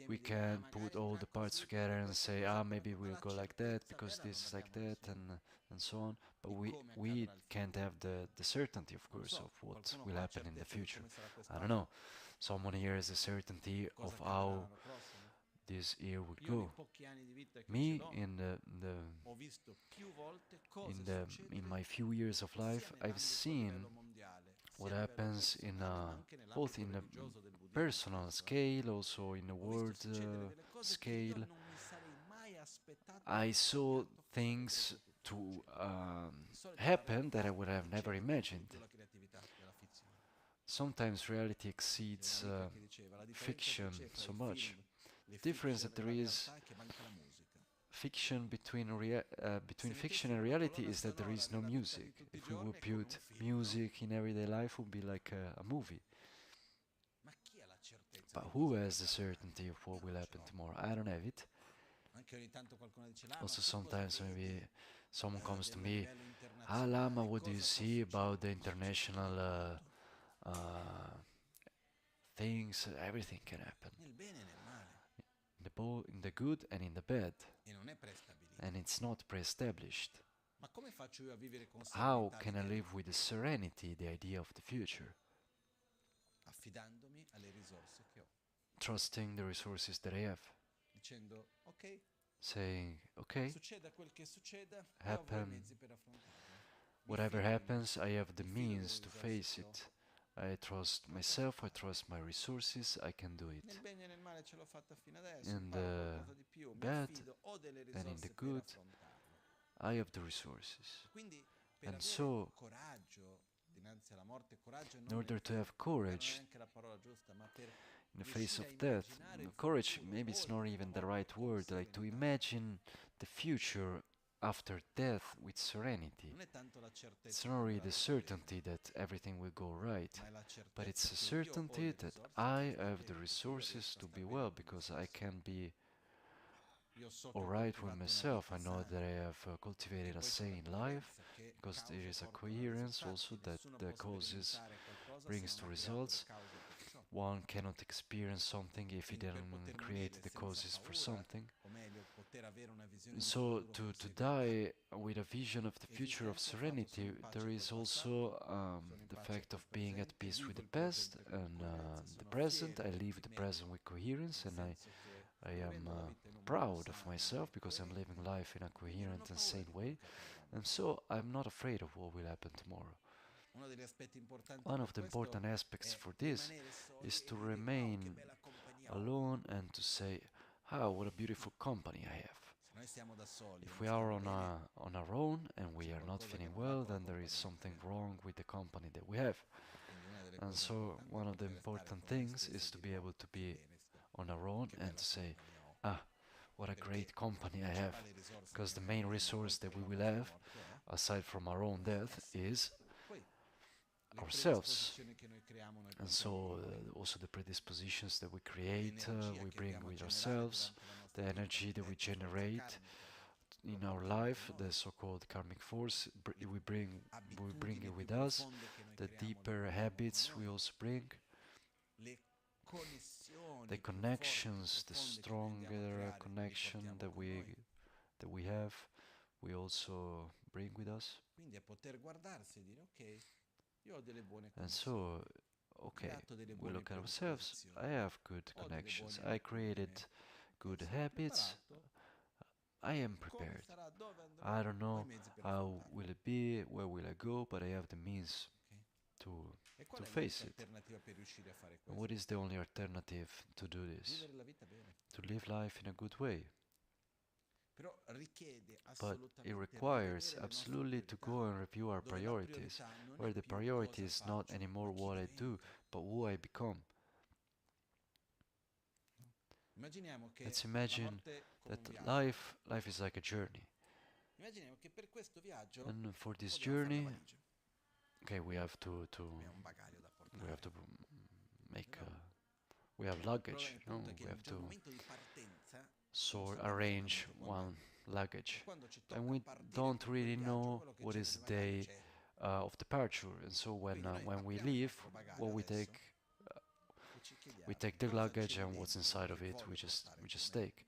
We can put all the parts together and say, maybe we'll go like that because this is like that and so on. But we can't have the certainty, of course, of what will happen in the future. I don't know. Someone here has the certainty of how this year would go. Me, in my few years of life, I've seen what happens in both in a personal scale, also in a world scale. I saw things to happen that I would have never imagined. Sometimes reality exceeds fiction so much. The difference that there is fiction between fiction and reality is that there is no music. If we would put music in everyday life, it would be like a movie. But who has the certainty of what will happen tomorrow? I don't have it. Also sometimes maybe someone comes to me, Lama, what do you see about the international things? Everything can happen. In the good and in the bad. And it's not pre-established. How can I live with the serenity, the idea of the future? Trusting the resources that I have. Saying, okay, whatever happens, I have the means to face it. I trust myself, I trust my resources, I can do it. In the bad and in the good, I have the resources. And so, in order to have courage in the face of death, courage, maybe it's not even the right word, like to imagine the future after death with serenity. It's not really the certainty that everything will go right, but it's a certainty that I have the resources to be well, because I can be alright with myself. I know that I have cultivated a sane life, because there is a coherence also that the causes brings to results. One cannot experience something if he didn't create the causes for something. So to die with a vision of the future of serenity, there is also the fact of being at peace with the past and the present. I live the present with coherence, and I am proud of myself because I'm living life in a coherent and sane way, and so I'm not afraid of what will happen tomorrow. One of the important aspects for this is to remain alone and to say, what a beautiful company I have. If we are on our own and we are not feeling well, then there is something wrong with the company that we have. And so one of the important things is to be able to be on our own and to say, what a great company I have. Because the main resource that we will have, aside from our own death, is ourselves. And so also the predispositions that we create, we bring with ourselves, the energy that we generate, in our life, the so-called karmic force, we bring it with us. The deeper habits we also bring, the connections, the stronger connection that we have, we also bring with us. And so, okay, we look at ourselves. I have good connections. I created good habits. I am prepared. I don't know how will it be, where will I go, but I have the means to to face it. And what is the only alternative to do this? To live life in a good way. But it requires absolutely to go and review our priorities, where the priority is not anymore what I do, but who I become. Let's imagine that life is like a journey. And for this journey, okay, we have to make we have luggage, no? We have to arrange one luggage, and we don't really know what is the day of departure. And so when we leave, what we take the luggage, and what's inside of it we just take.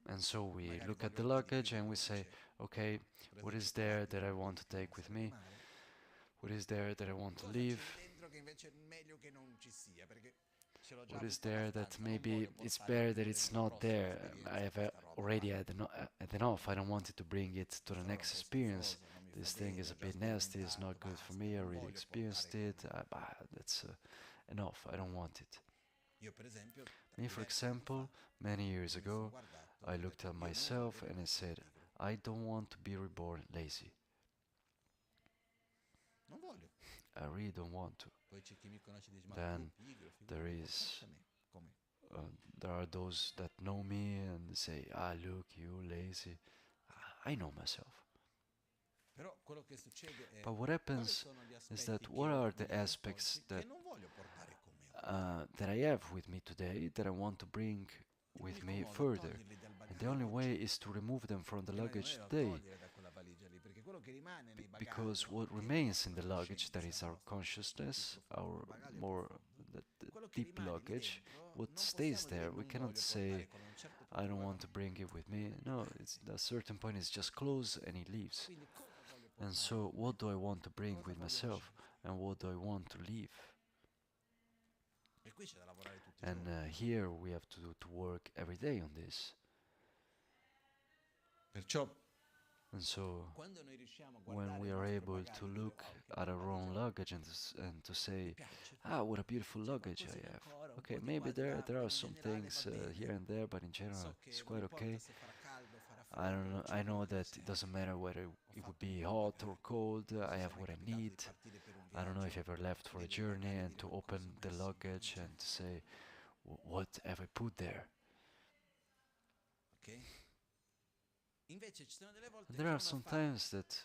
And so we look at the luggage and we say, okay, what is there that I want to take with me? What is there that I want to leave? What is there that maybe it's better that it's not there? I have already had enough. I don't want it to bring it to the next experience. This thing is a bit nasty. It's not good for me. I really experienced it. That's enough. I don't want it. Me, for example, many years ago, I looked at myself and I said, I don't want to be reborn lazy. I really don't want to. Then there are those that know me and say, look, you lazy. I know myself. But what happens is that what are the aspects that I have with me today that I want to bring with me further? And the only way is to remove them from the luggage today. Because what remains in the luggage, that is our consciousness, our more the deep luggage, what stays there. We cannot say, I don't want to bring it with me. No, it's at a certain point it's just closed and it leaves. And so what do I want to bring with myself, and what do I want to leave? And here we have to work every day on this. And so, when we are able to look at our own luggage and to say, what a beautiful luggage I have. Okay, maybe there are some things here and there, but in general it's quite okay. I don't know. I know that it doesn't matter whether it would be hot or cold. I have what I need. I don't know if you ever left for a journey and to open the luggage and to say, what have I put there? And there are some times that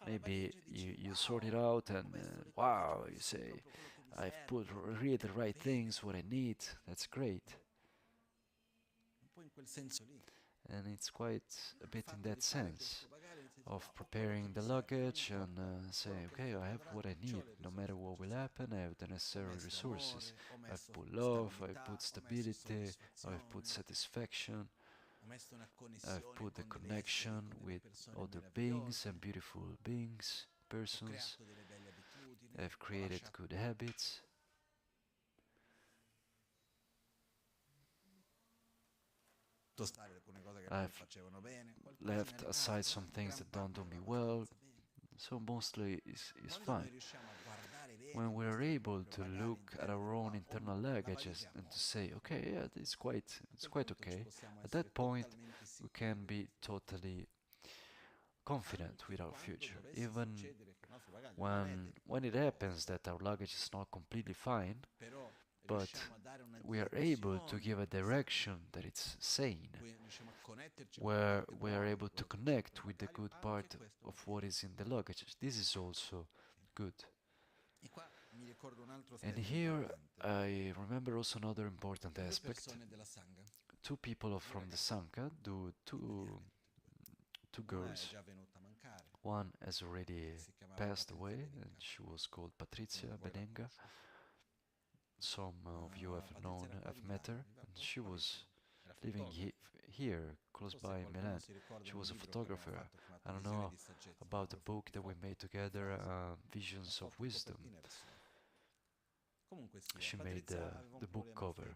maybe you sort it out and wow, you say, I've put really the right things, what I need, that's great. And it's quite a bit in that sense of preparing the luggage and saying, okay, I have what I need, no matter what will happen, I have the necessary resources. I've put love, I've put stability, I've put satisfaction, I've put the connection with other beings and beautiful beings, persons. I've created good habits. I've left aside some things that don't do me well, so mostly it's fine. When we're able to look at our own internal luggages and to say, okay, yeah, it's quite okay, at that point we can be totally confident with our future. Even when it happens that our luggage is not completely fine, but we are able to give a direction that it's sane, where we are able to connect with the good part of what is in the luggage. This is also good. And here I remember also another important aspect. Two people from the Sangha do two two girls. One has already passed away, and she was called Patrizia Benenga. Some of you have met her, and she was living here, close by Milan. She was a photographer. I don't know about the book that we made together, Visions of Wisdom. She made the book cover.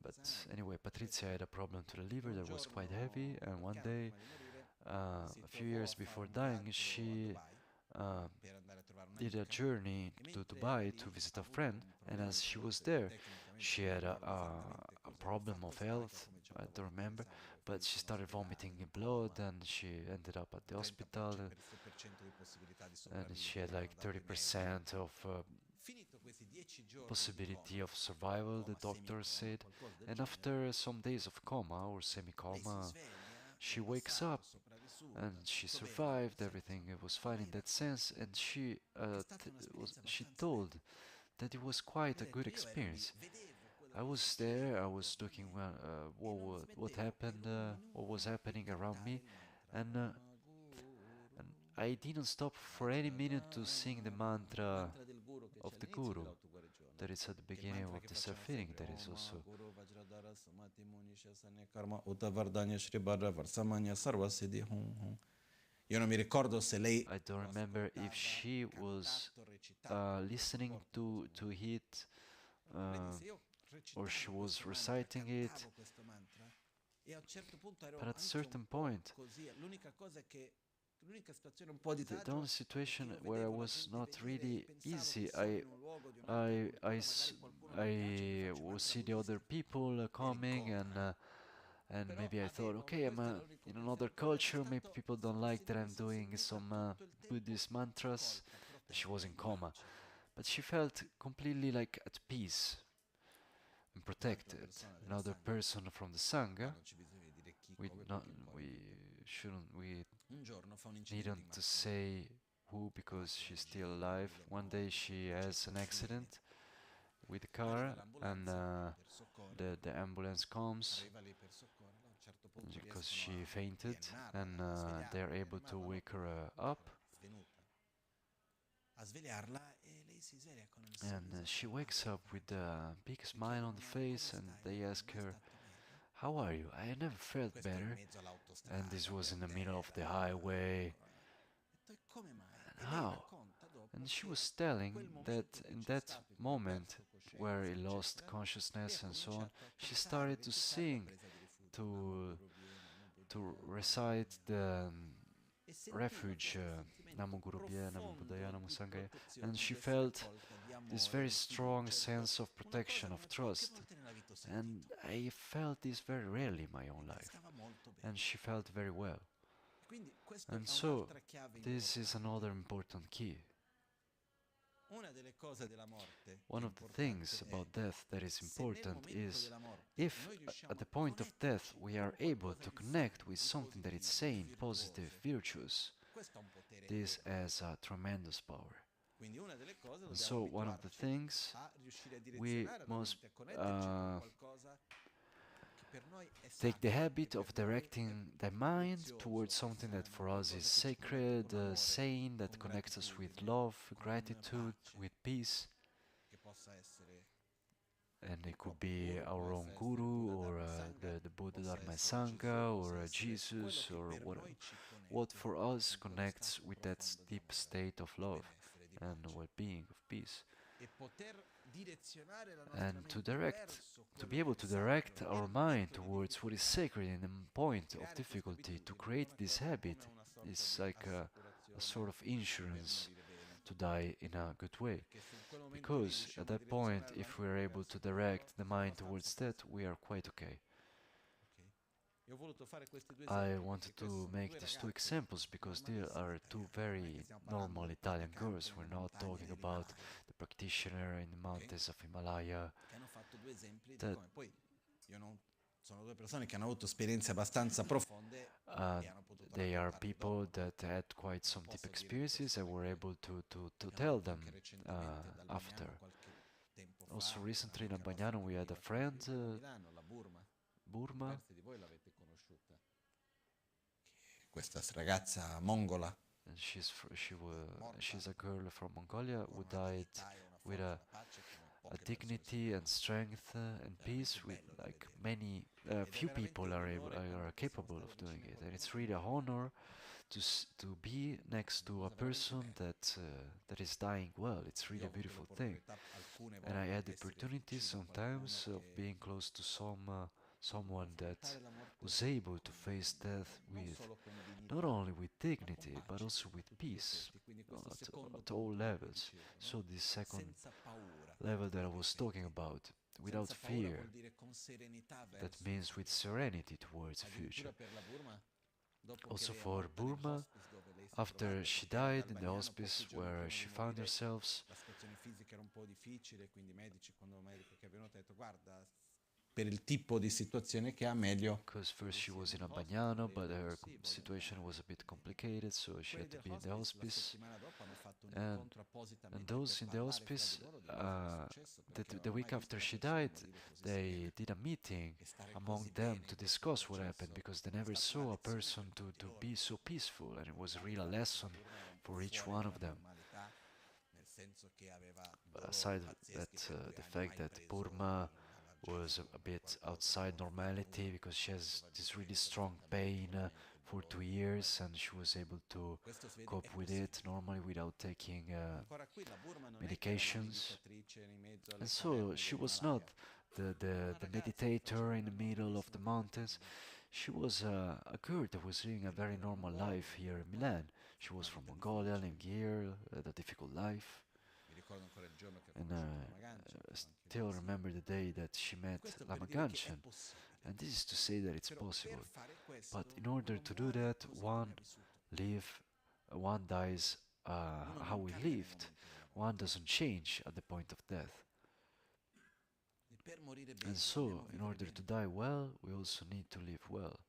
But anyway, Patrizia had a problem to the liver that was quite heavy, and one day, a few years before dying, she did a journey to Dubai to visit a friend, and as she was there, she had a problem of health, I don't remember, but she started vomiting blood, and she ended up at the hospital, and she had like 30% of possibility of survival, the doctor said. And after some days of coma or semi-coma, she wakes up and she survived. Everything was fine in that sense, and she told that it was quite a good experience. I was there. I was looking what happened, what was happening around me, and I didn't stop for any minute to sing the mantra of the Guru that is at the beginning of the self-healing. That is also. I don't remember if she was listening to it or she was reciting it, but at a certain point, the only situation where I was not really easy, I would see the other people coming, and maybe I thought, okay, I'm in another culture, maybe people don't like that I'm doing some Buddhist mantras. She was in coma, but she felt completely like at peace and protected. Another person from the Sangha, we not we shouldn't we needn't to say who because she's still alive. One day she has an accident with the car, and the ambulance comes because she fainted, and they're able to wake her up, and she wakes up with a big smile on the face, and they ask her, "How are you? I never felt better." And this was in the middle of the highway. And how? And she was telling that in that moment where he lost consciousness and so on, she started to sing, to recite the refuge, Namo Gurubhye, Namo Buddhaya, Namo Sanghaya, and she felt this very strong sense of protection, of trust. And I felt this very rarely in my own life, and she felt very well. And so, this is another important key. One of the things about death that is important is if at the point of death we are able to connect with something that is sane, positive, virtuous, this has a tremendous power. And so one of the things we must take the habit of directing the mind towards something that for us is sacred, sane, that connects us with love, gratitude, with peace. And it could be our own guru, or the Buddha Dharma Sangha, or Jesus, or what for us connects with that deep state of love and well-being, of peace. And to be able to direct our mind towards what is sacred in the point of difficulty, to create this habit is like a sort of insurance to die in a good way. Because at that point, if we are able to direct the mind towards that, we are quite okay. I wanted to make these two examples because they are two very normal Italian girls. We're not talking about the practitioner in the mountains of Himalaya. That they are people that had quite some deep experiences and were able to tell them after. Also recently in Albagnano we had a friend, Burma, questa ragazza mongola. And she's a girl from Mongolia who died with a dignity and strength and peace with like many few people are capable of doing it, and it's really a honor to be next to a person that is dying well. It's really a beautiful thing, and I had the opportunity sometimes of being close to someone that was able to face death with not only with dignity but also with peace at all levels. So this second level that I was talking about, without fear, that means with serenity towards the future. Also for Burma, after she died in the hospice where she found herself, per il tipo di situazione che ha, meglio. because first she was in a bagnano, but her situation was a bit complicated, so she had to be in the hospice. And those in the hospice, the week after she died, they did a meeting among them to discuss what happened, because they never saw a person to be so peaceful, and it was a real lesson for each one of them. Aside that, the fact that Burma was a bit outside normality because she has this really strong pain for 2 years, and she was able to cope with it normally without taking medications. And so she was not the meditator in the middle of the mountains. She was a girl that was living a very normal life here in Milan. She was from Mongolia, living here, had a difficult life. And still remember the day that she met Lama Gangchen. And this is to say that it's possible. But in order to do that, one dies how we lived. One doesn't change at the point of death. And so, in order to die well, we also need to live well.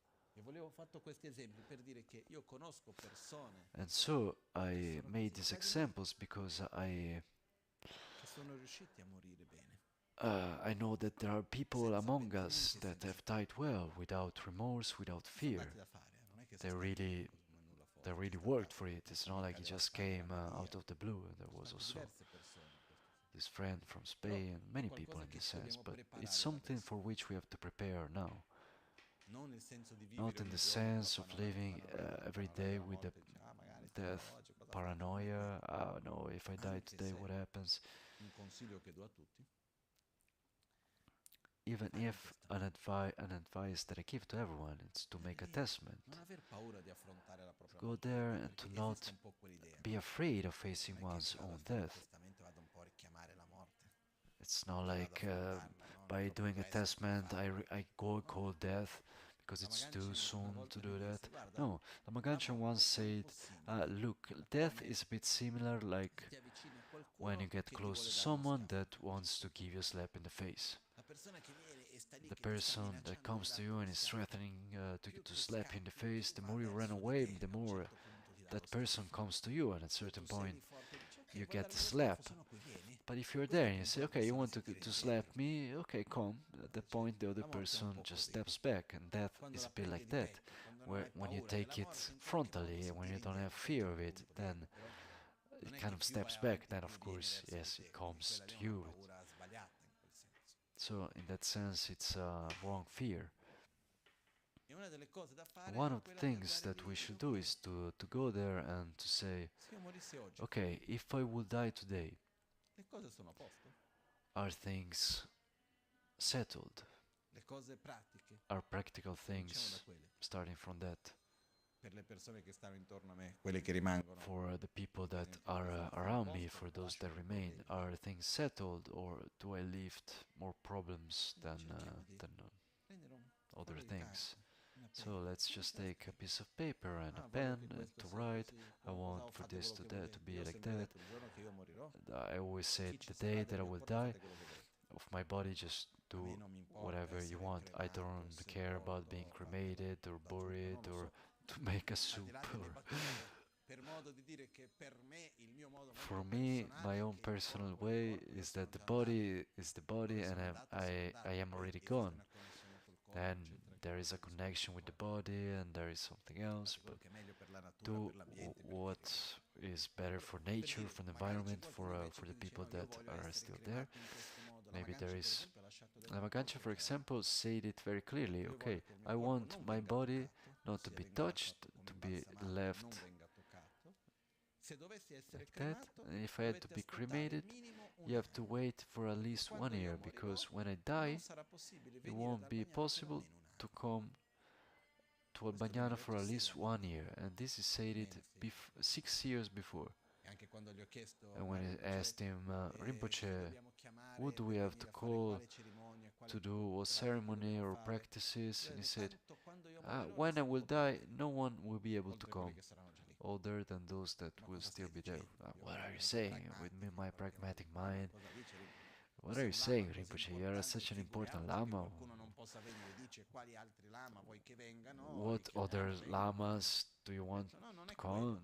And so, I made these examples because I know that there are people among us that have died well, without remorse, without fear. They really worked for it. It's not like it just came out of the blue. There was also this friend from Spain, and many people in this sense, but it's something for which we have to prepare now. Not in the sense of living every day with the death paranoia. No, if I die today, what happens? Even if an advice that I give to everyone is to make a testament. Go there and to not be afraid of facing one's own death. It's not like by doing a testament I go call death because it's too soon to do that. No, Lama Gangchen once said, look, death is a bit similar like when you get close to someone that wants to give you a slap in the face. The person that comes to you and is threatening to slap you in the face, the more you run away, the more that person comes to you, and at a certain point you get the slap. But if you're there and you say, okay, you want to slap me, okay, come, at that point the other person just steps back, and death is a bit like that, where when you take it frontally, when you don't have fear of it, then it kind of steps back, then of course, yes, it comes to you. So in that sense, it's a wrong fear. One of the things that we should do is to go there and to say, okay, if I will die today, are things settled? Are practical things starting from that? For the people that are around me, for those that remain, are things settled, or do I live more problems than other things? So let's just take a piece of paper and a pen to write, I want for this to be like that. I always say the day that I will die, of my body, just do whatever you want. I don't care about being cremated or buried or to make a soup. For me, my own personal way is that the body is the body, and I am already gone. Then there is a connection with the body and there is something else, but do what is better for nature, for the environment, for the people that are still there. Maybe there is Lama, for example, said it very clearly. Okay, I want my body not to be touched, to be left like that. And if I had to be cremated, you have to wait for at least 1 year, because when I die, it won't be possible to come to Albagnano for at least 1 year. And this is said it 6 years before. And when I asked him, Rinpoche, what do we have to call to do what ceremony or practices? And he said, when I will die, no one will be able to come other than those that will still be there. What are you saying? With me, my pragmatic mind. What are you saying, Rinpoche? You are such an important Lama. What other Lamas do you want to come?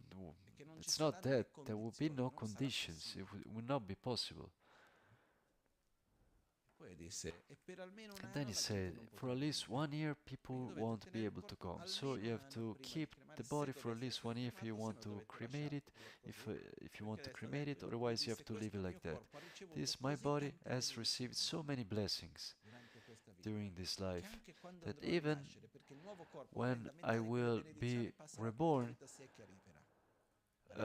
It's not that. There will be no conditions. It will not be possible. And then he said, for at least 1 year, people won't be able to come. So you have to keep the body for at least 1 year if you want to cremate it. If you want to cremate it, otherwise you have to leave it like that. My body has received so many blessings during this life that even when I will be reborn,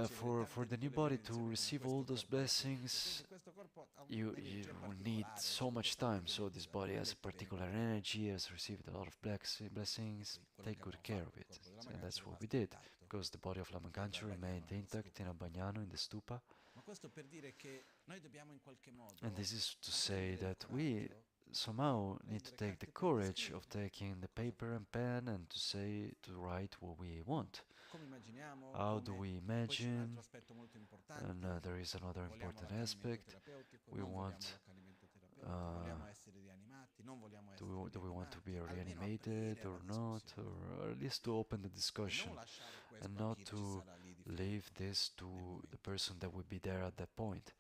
for the new body to receive all those blessings, you will need so much time. So this body has a particular energy, has received a lot of blessings. Take good care of it. And that's what we did, because the body of Lama remained intact in Abbagnano, in the stupa. And this is to say that we somehow need to take the courage of taking the paper and pen and to write what we want. How do we imagine? And there is another important aspect. We want, do we want to be reanimated or not, or at least to open the discussion and not to leave this to the person that will be there at that point,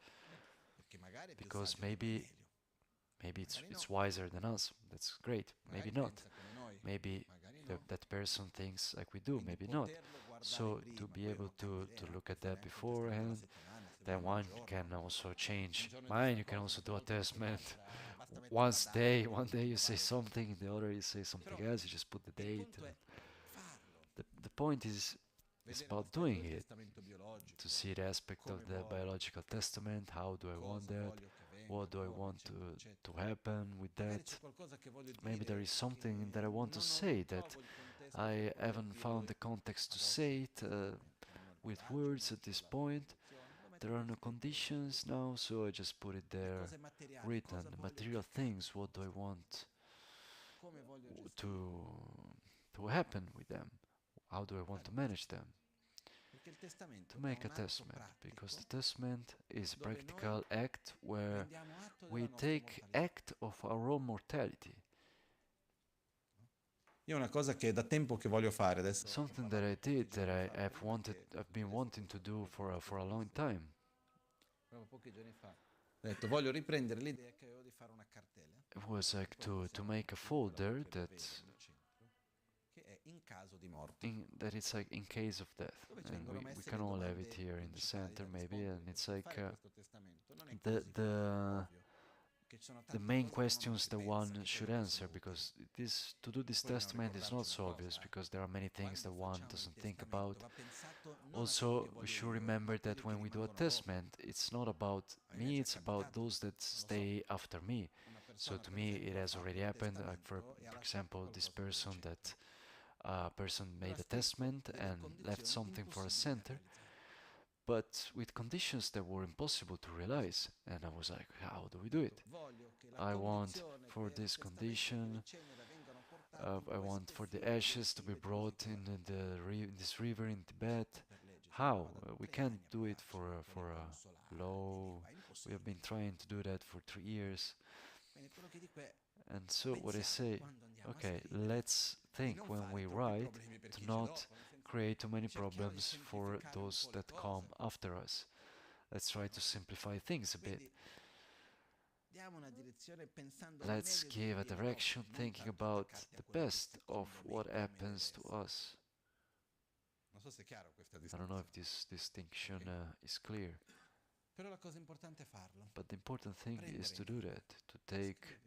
because maybe it's wiser than us. That's great. Maybe not. Maybe that person thinks like we do. Maybe not. So to be able to look at that beforehand, then one can also change mind. You can also do a testament. One day you say something, the other you say something else. You just put the date. The point is about doing it, to see the aspect of the biological testament. How do I want that? What do I want to happen with that? Maybe there is something that I want to say that I haven't found the context to say it with words at this point. There are no conditions now, so I just put it there written. Material things, what do I want to happen with them? How do I want to manage them? To make a testament, because the testament is a practical act where we take act of our own mortality. Something that I did, that I've been wanting to do for a long time. It was like to make a folder that it's like in case of death, and we can all have it here in the center maybe, and it's like the main questions that one should answer, because to do this testament is not so obvious, because there are many things that one doesn't think about. Also, we should remember that when we do a testament, it's not about me, it's about those that stay after me. So to me it has already happened, like for example, this person made a testament and left something for a center, but with conditions that were impossible to realize. And I was like, how do we do it? I want for this condition, I want for the ashes to be brought in this river in Tibet. How? We can't do it for a law. We have been trying to do that for 3 years. And so what I say, okay, let's think when we write to not create too many problems for those that come after us. Let's try to simplify things a bit. let's give a direction thinking about the best of what happens to us. I don't know if this distinction is clear, but the important thing is to do that, to take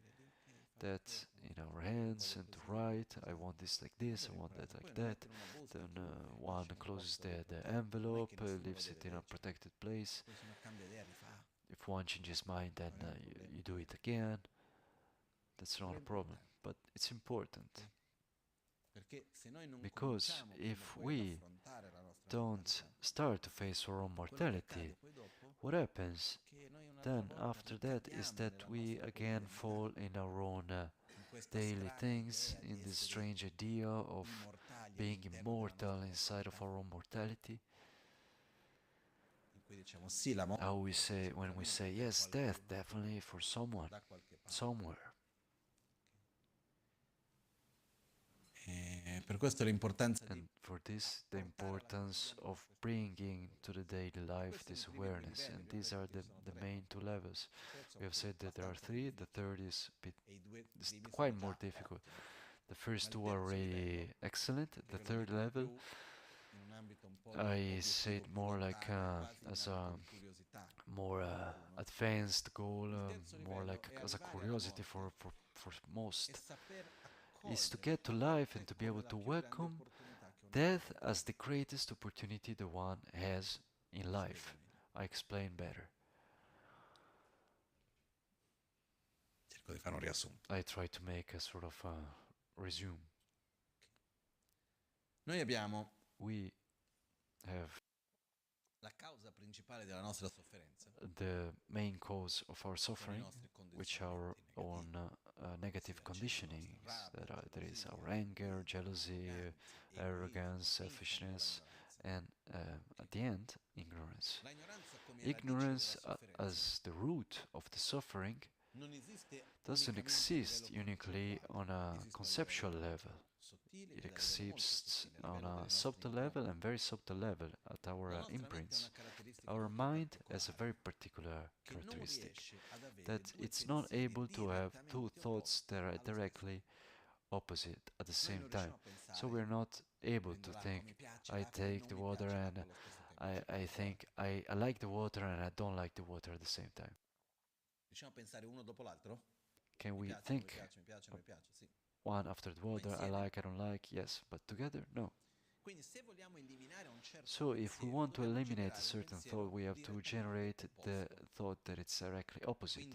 that in our hands and to write, I want this like this, I want that like that. Then one closes the envelope, leaves it in a protected place. If one changes mind, then you do it again. That's not a problem, but it's important. Because if we don't start to face our own mortality, what happens then after that is that we again fall in our own daily things, in this strange idea of being immortal inside of our own mortality. How we say, when we say yes, death, definitely for someone, somewhere. And for this, the importance of bringing to the daily life this awareness. And these are the main two levels. We have said that there are three. The third is quite more difficult. The first two are really excellent. The third level, I say it more like as a more advanced goal, more like as a curiosity for most, is to get to life and to be able to welcome death as the greatest opportunity the one has in life. I explain better. I try to make a sort of resume. We have the main cause of our suffering, which are our own negative conditionings. There is our anger, jealousy, arrogance, selfishness, and at the end, ignorance. Ignorance as the root of the suffering doesn't exist uniquely on a conceptual level. It exists on a subtle level and very subtle level at our imprints. Our mind has a very particular characteristic, that it's not able to have two thoughts that are directly opposite at the same time. So we're not able to think, I take the water and I think I like the water and I don't like the water at the same time. Can we think one after the other, I like, I don't like, yes, but together, no. So if we want to eliminate a certain thought, we have to generate the thought that it's directly opposite.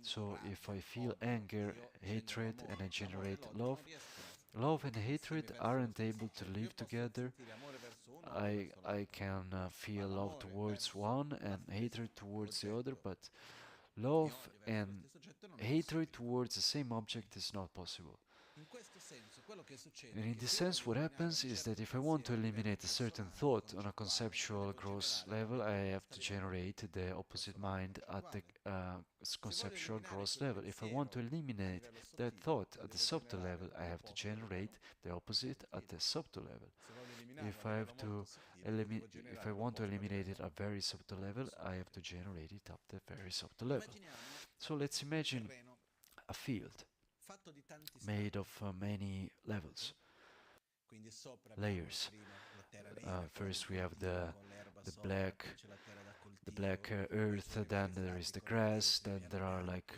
So if I feel anger, hatred, and I generate love, love and hatred aren't able to live together. I can feel love towards one and hatred towards the other, but love and hatred towards the same object is not possible. And in this sense, what happens is that if I want to eliminate a certain thought on a conceptual gross level, I have to generate the opposite mind at the conceptual gross level. If I want to eliminate that thought at the subtle level, I have to generate the opposite at the subtle level. If I want to eliminate it at a very subtle level, I have to generate it at the very subtle level. So let's imagine a field made of many levels, layers. First we have the black earth, then there is the grass, then there are like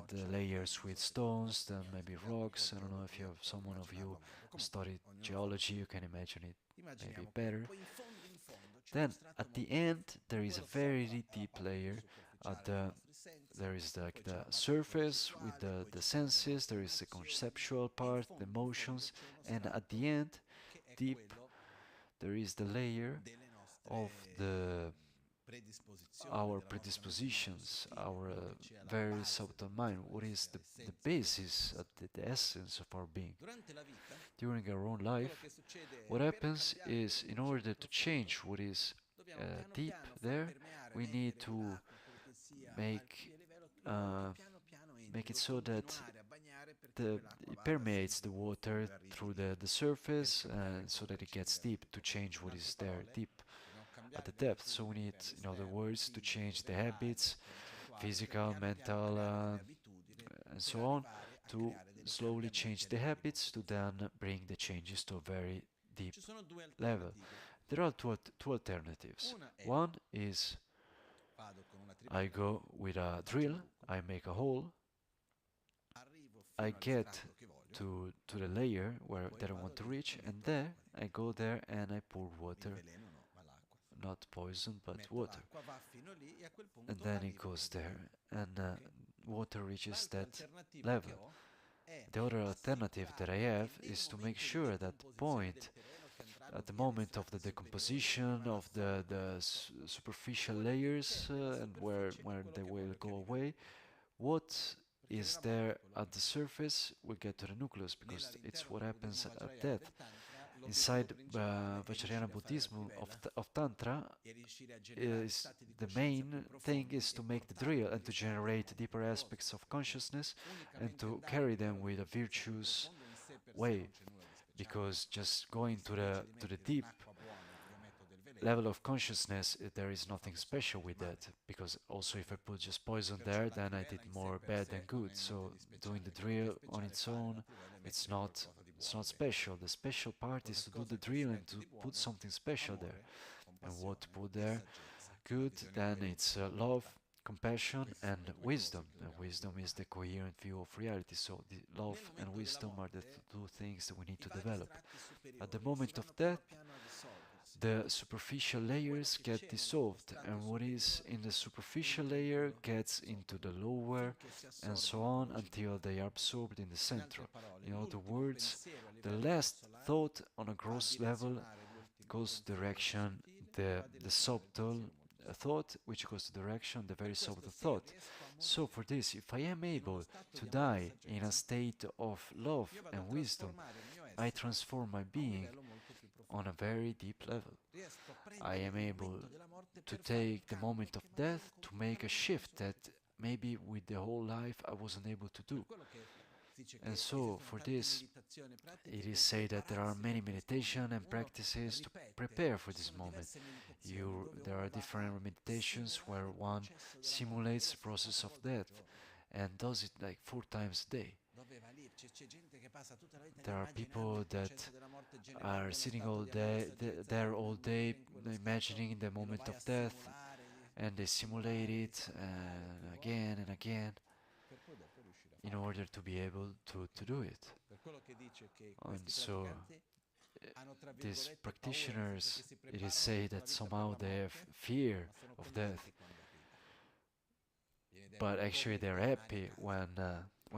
the layers with stones, then maybe rocks. I don't know if you have someone of you studied geology, you can imagine it maybe better. Then at the end there is a very deep layer. There is like the surface with the senses, there is the conceptual part, the emotions, and at the end, deep, there is the layer of our predispositions, our very subtle mind, what is the basis, the essence of our being. During our own life, what happens is, in order to change what is deep there, we need to make it so that it permeates the water through the surface, so that it gets deep, to change what is there deep at the depth. So we need, in other words, to change the habits physical, mental, and so on, to slowly change the habits to then bring the changes to a very deep level. There are two alternatives. One is I go with a drill, I make a hole, I get to the layer where that I want to reach, and there I go there and I pour water, not poison but water, and then it goes there, and water reaches that level. The other alternative that I have is to make sure that point at the moment of the decomposition of the superficial layers, and where they will go away, what is there at the surface will get to the nucleus, because it's what happens at death. Inside Vajrayana Buddhism of Tantra, is the main thing is to make the drill and to generate deeper aspects of consciousness and to carry them with a virtuous way, because just going to the deep level of consciousness, there is nothing special with that, because also if I put just poison there, then I did more bad than good. So doing the drill on its own, it's not special. The special part is to do the drill and to put something special there. And what to put there? Good, then it's love, compassion, and wisdom. And wisdom is the coherent view of reality. So the love and wisdom are the two things that we need to develop. At the moment of death, the superficial layers get dissolved, and what is in the superficial layer gets into the lower, and so on until they are absorbed in the center. In other words, the last thought on a gross level goes to direction the subtle thought, which goes to direction the very subtle thought. So for this, if I am able to die in a state of love and wisdom, I transform my being on a very deep level. I am able to take the moment of death to make a shift that maybe with the whole life I wasn't able to do. And so for this, it is said that there are many meditation and practices to prepare for this moment. There are different meditations where one simulates the process of death and does it like 4 times a day. There are people that are sitting all day, there all day, imagining the moment of death, and they simulate it again and again in order to be able to do it. And so these practitioners, it is said that somehow they have fear of death, but actually they're happy when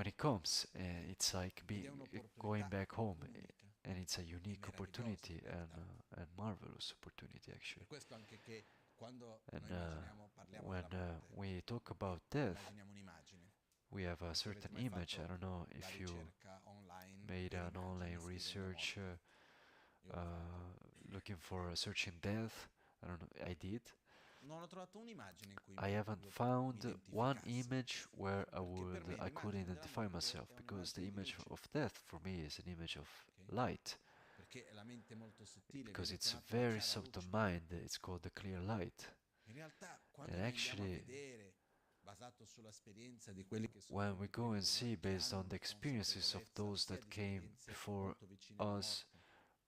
it comes. It's like going back home, and it's a unique opportunity and marvelous opportunity actually. And when we talk about death, we have a certain image. I don't know if you made an online research looking for searching death. I don't know, I did. I haven't found one image where I could identify myself, because the image of death for me is an image of light, because it's a very subtle mind. It's called the clear light. And actually, when we go and see based on the experiences of those that came before us,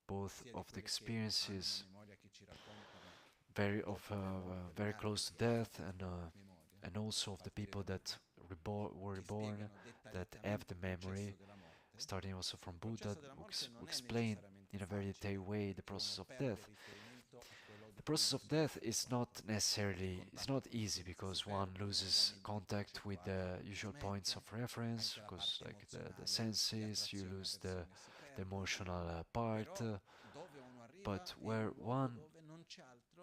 both of the experiences very close to death, and also of the people that were reborn, that have the memory, starting also from Buddha, who explained in a very detailed way the process of death. The process of death is not easy, because one loses contact with the usual points of reference, because like the senses, you lose the emotional part, but where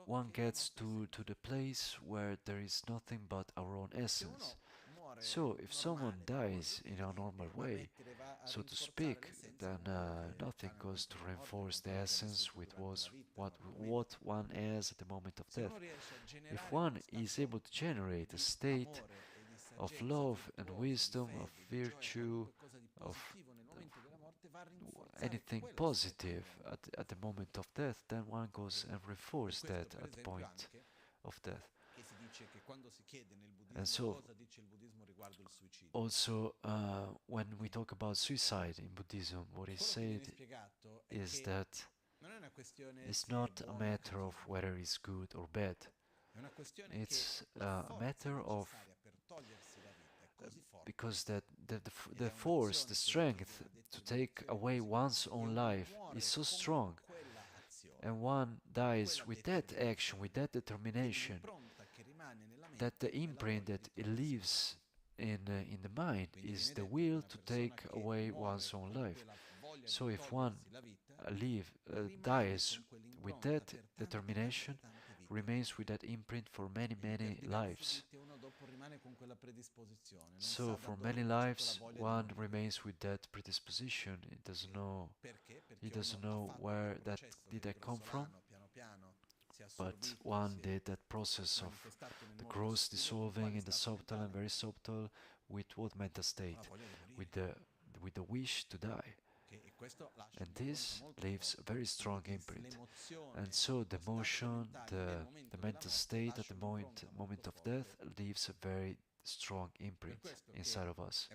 one gets to the place where there is nothing but our own essence. So if someone dies in a normal way, so to speak, then nothing goes to reinforce the essence with what one has at the moment of death. If one is able to generate a state of love and wisdom, of virtue, of anything positive at the moment of death, then one goes and reinforces that at the point of death. And so, also, when we talk about suicide in Buddhism, what is said is that it's not a matter of whether it's good or bad. It's a matter of because the force, the strength to take away one's own life is so strong, and one dies with that action, with that determination, that the imprint that it leaves in the mind is the will to take away one's own life. So if one dies with that determination, remains with that imprint for many, many lives. So for many lives, one remains with that predisposition. He doesn't know where that come from, but one did that process of the gross dissolving in the subtle and very subtle with what mental state? With the wish to die. And this leaves a very strong imprint. And so the motion, the mental state at the moment of death leaves a very strong imprint inside of us.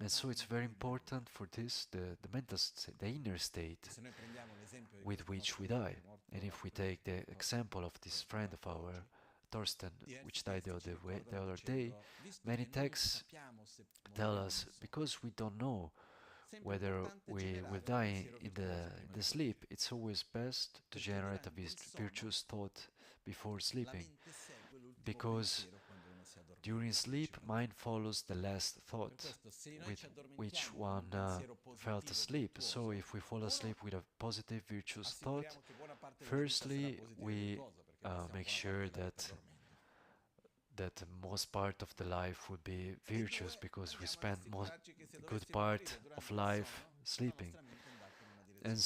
And so it's very important for this, the mental state, the inner state with which we die. And if we take the example of this friend of ours, Thorsten, which died the other day, many texts tell us, because we don't know whether we will die in the sleep, it's always best to generate a virtuous thought before sleeping, because during sleep, mind follows the last thought with which one felt asleep. So if we fall asleep with a positive, virtuous thought, firstly, we make sure that the most part of the life would be virtuous, because we spend a good part of life sleeping. And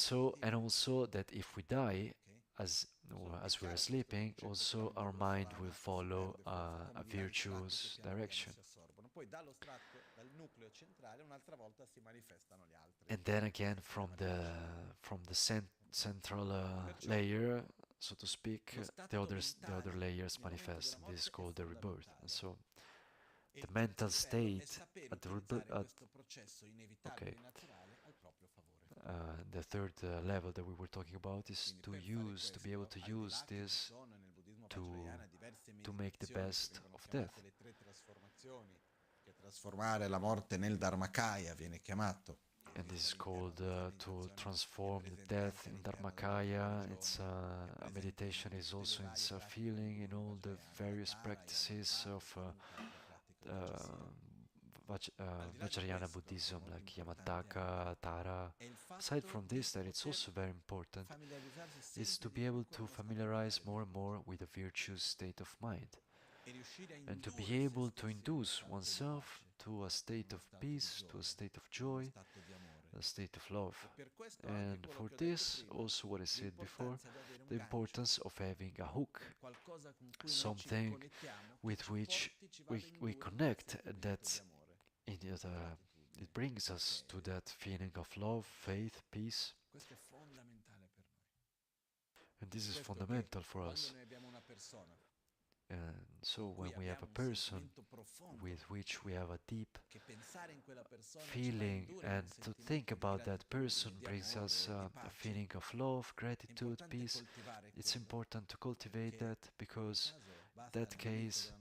also that if we die as we are sleeping, also our mind will follow a virtuous direction. And then again, from the central layer, so to speak, the other layers manifest, and this is called the rebirth. And so the mental state at the rebirth. Okay. The third level that we were talking about is to be able to use this to make the best of death. Trasformare la morte nel Dharmakaya viene chiamato. And this is called to transform the death in Dharmakaya. It's a meditation is also in feeling in all the various practices of Vajrayana Buddhism, like Yamataka, Tara. Aside from this, that it's also very important, is to be able to familiarize more and more with a virtuous state of mind, and to be able to induce oneself to a state of peace, to a state of joy, a state of love. And for this, also what I said before, the importance of having a hook, something with which we connect, that it brings us to that feeling of love, faith, peace. And this is fundamental for us. And so when we have a person with which we have a deep feeling, and to think about that person brings us a feeling of love, gratitude, peace, it's important to cultivate that, because in that case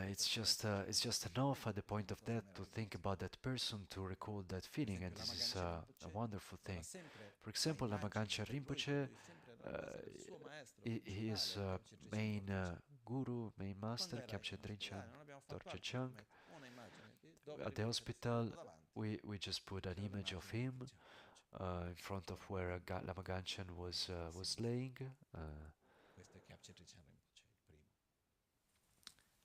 it's just enough at the point of death to think about that person, to recall that feeling, and this is a wonderful thing. For example, Lama Rinpoche, his main guru, main master, Kyabche Drinchen Dorje Chang, at the hospital, we just put an image of him in front of where Lama Gangchen was laying.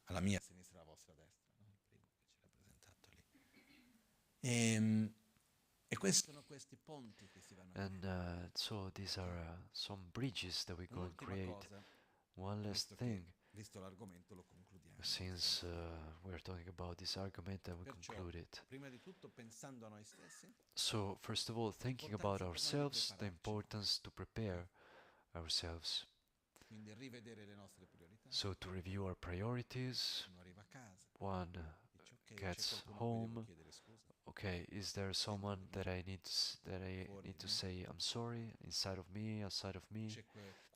Alla mia sinistra, alla vostra destra, no? Il primo che ci ha rappresentato lì. E questi sono questi ponti che si vanno a And so these are some bridges that we go and create. One last thing, visto l'argomento lo concludiamo. since we're talking about this argument, and we conclude it. Prima di tutto, pensando a noi stessi, So first of all, thinking about ourselves, the importance to prepare ourselves. Quindi rivedere le nostre priorità. So to review our priorities, Uno arriva a casa, one dice ok, c'è gets qualcuno a cui devo home. chiedere scusa. Okay, is there someone that I need to say I'm sorry inside of me, outside of me? C'è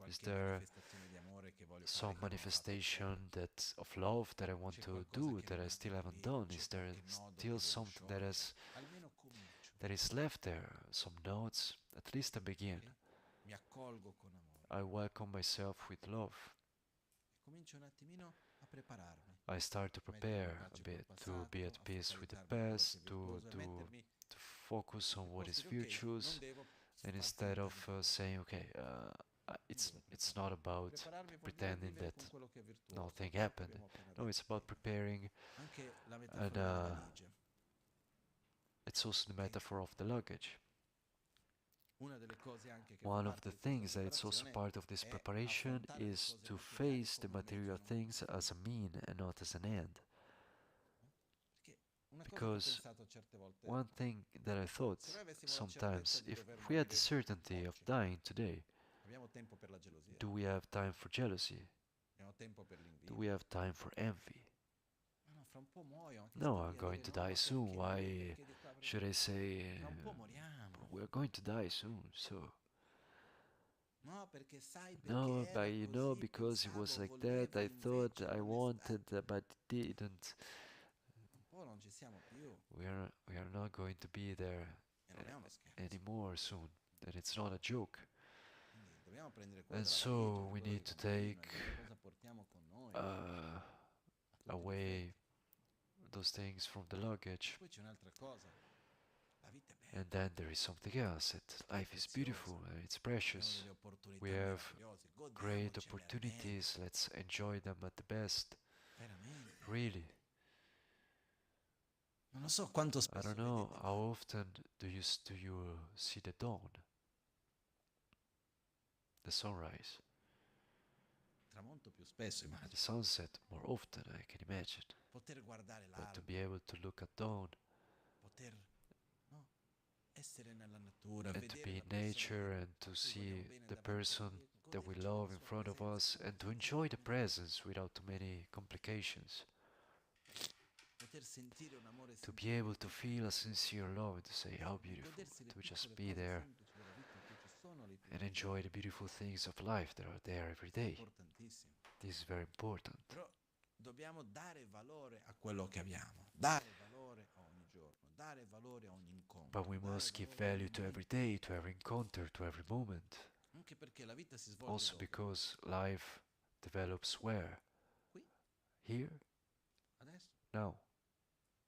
Is qualche there manifestazione di amore che voglio some fare che non ho fatto manifestation ancora? that of love that I want C'è to qualcosa do che mi that I manca still haven't lì? done? C'è Is there qualche nodo che still devo something that sciogliere? is Almeno comincio, left there? Some notes? At least I begin. ok? Mi accolgo con amore I welcome myself with love. e comincio un attimino a prepararmi, I start to a mettermi in prepare a pace col bit, to be passato, at a peace with the focalizzarmi in quello che è past, virtuoso e mettermi to focus on nei what is posti che, ok, non virtuous, devo and far instead finta of di niente. saying, okay, Non devo it's not prepararmi. about Prepararmi vuol dire pretending vivere that con quello che è virtuoso, nothing quello che happened. abbiamo appena No, detto it's about prima. preparing, Anche la and metafora della valigia, it's also the ok? metaphor of the luggage. Una delle cose anche che fa One of parte the di questa things that it's also preparazione part of this è preparation affrontare le is cose to materiali face the come un mezzo material e non come un things as fine. a mean and not as an end. Perché una cosa che ho Because pensato certe volte, one thing that I thought se noi avessimo la certezza sometimes, di if dover we had the morire certainty of oggi, dying today, abbiamo tempo per la gelosia, do we have time for jealousy? abbiamo tempo per Do we l'invidia. have time for envy? Ma no, fra un po' muoio, ma che No, sto I'm lì a going dire to no, die ma soon. perché lui, Why perché di qua, perché... should I say Fra un po' moriamo. we're going to die soon? So, No, perché sai, no, perché but era you know, così, because it was pensavo, like that, volevo, I thought, invece I non è wanted, stato. but didn't. Un po' non ci siamo più. We are not going to be there E non è uno scherzo. anymore soon. And it's not a joke. Quindi dobbiamo prendere cura And della valigia, so di we quello need che to cammina, take di che cosa portiamo con noi, uh, a tutti gli away effetti. those things from the E luggage. poi c'è un'altra cosa, la vita è And bella, then there is something else that è life is beautiful preziosa, and it's abbiamo precious. delle We opportunità have meravigliose, great godiamocele al opportunities. meglio, Let's enjoy them at the best. veramente. Really. Non lo so quanto I don't spesso know vedete, how ma often do you see the dawn, the sunrise, tramonto più spesso the immagino. sunset more often, I can imagine. Poter guardare But to be l'alba, able to look at dawn poter no, essere nella natura, and to vedere be la in persona nature and a to cui vogliamo see bene the davanti a person noi, that we goderci love della in sua front of presenza, us and to senza enjoy the complicazioni, presence without too many complications. poter sentire un amore To be sincero able di to tutto feel a cuore, sincere love and to say how di beautiful, godersi le to just piccole be cose there semplici della vita che ci sono lì and tutti i enjoy giorni. the beautiful things of life that are there every È day. importantissimo. This is very important. Però dobbiamo dare valore a quello che abbiamo, dare valore a ogni giorno, dare valore a ogni incontro, But we dare must give valore a ogni value to every momento. day, to every encounter, to every moment. Anche perché la vita si svolge Also dove? because life develops where? Qui, Here? adesso. Now.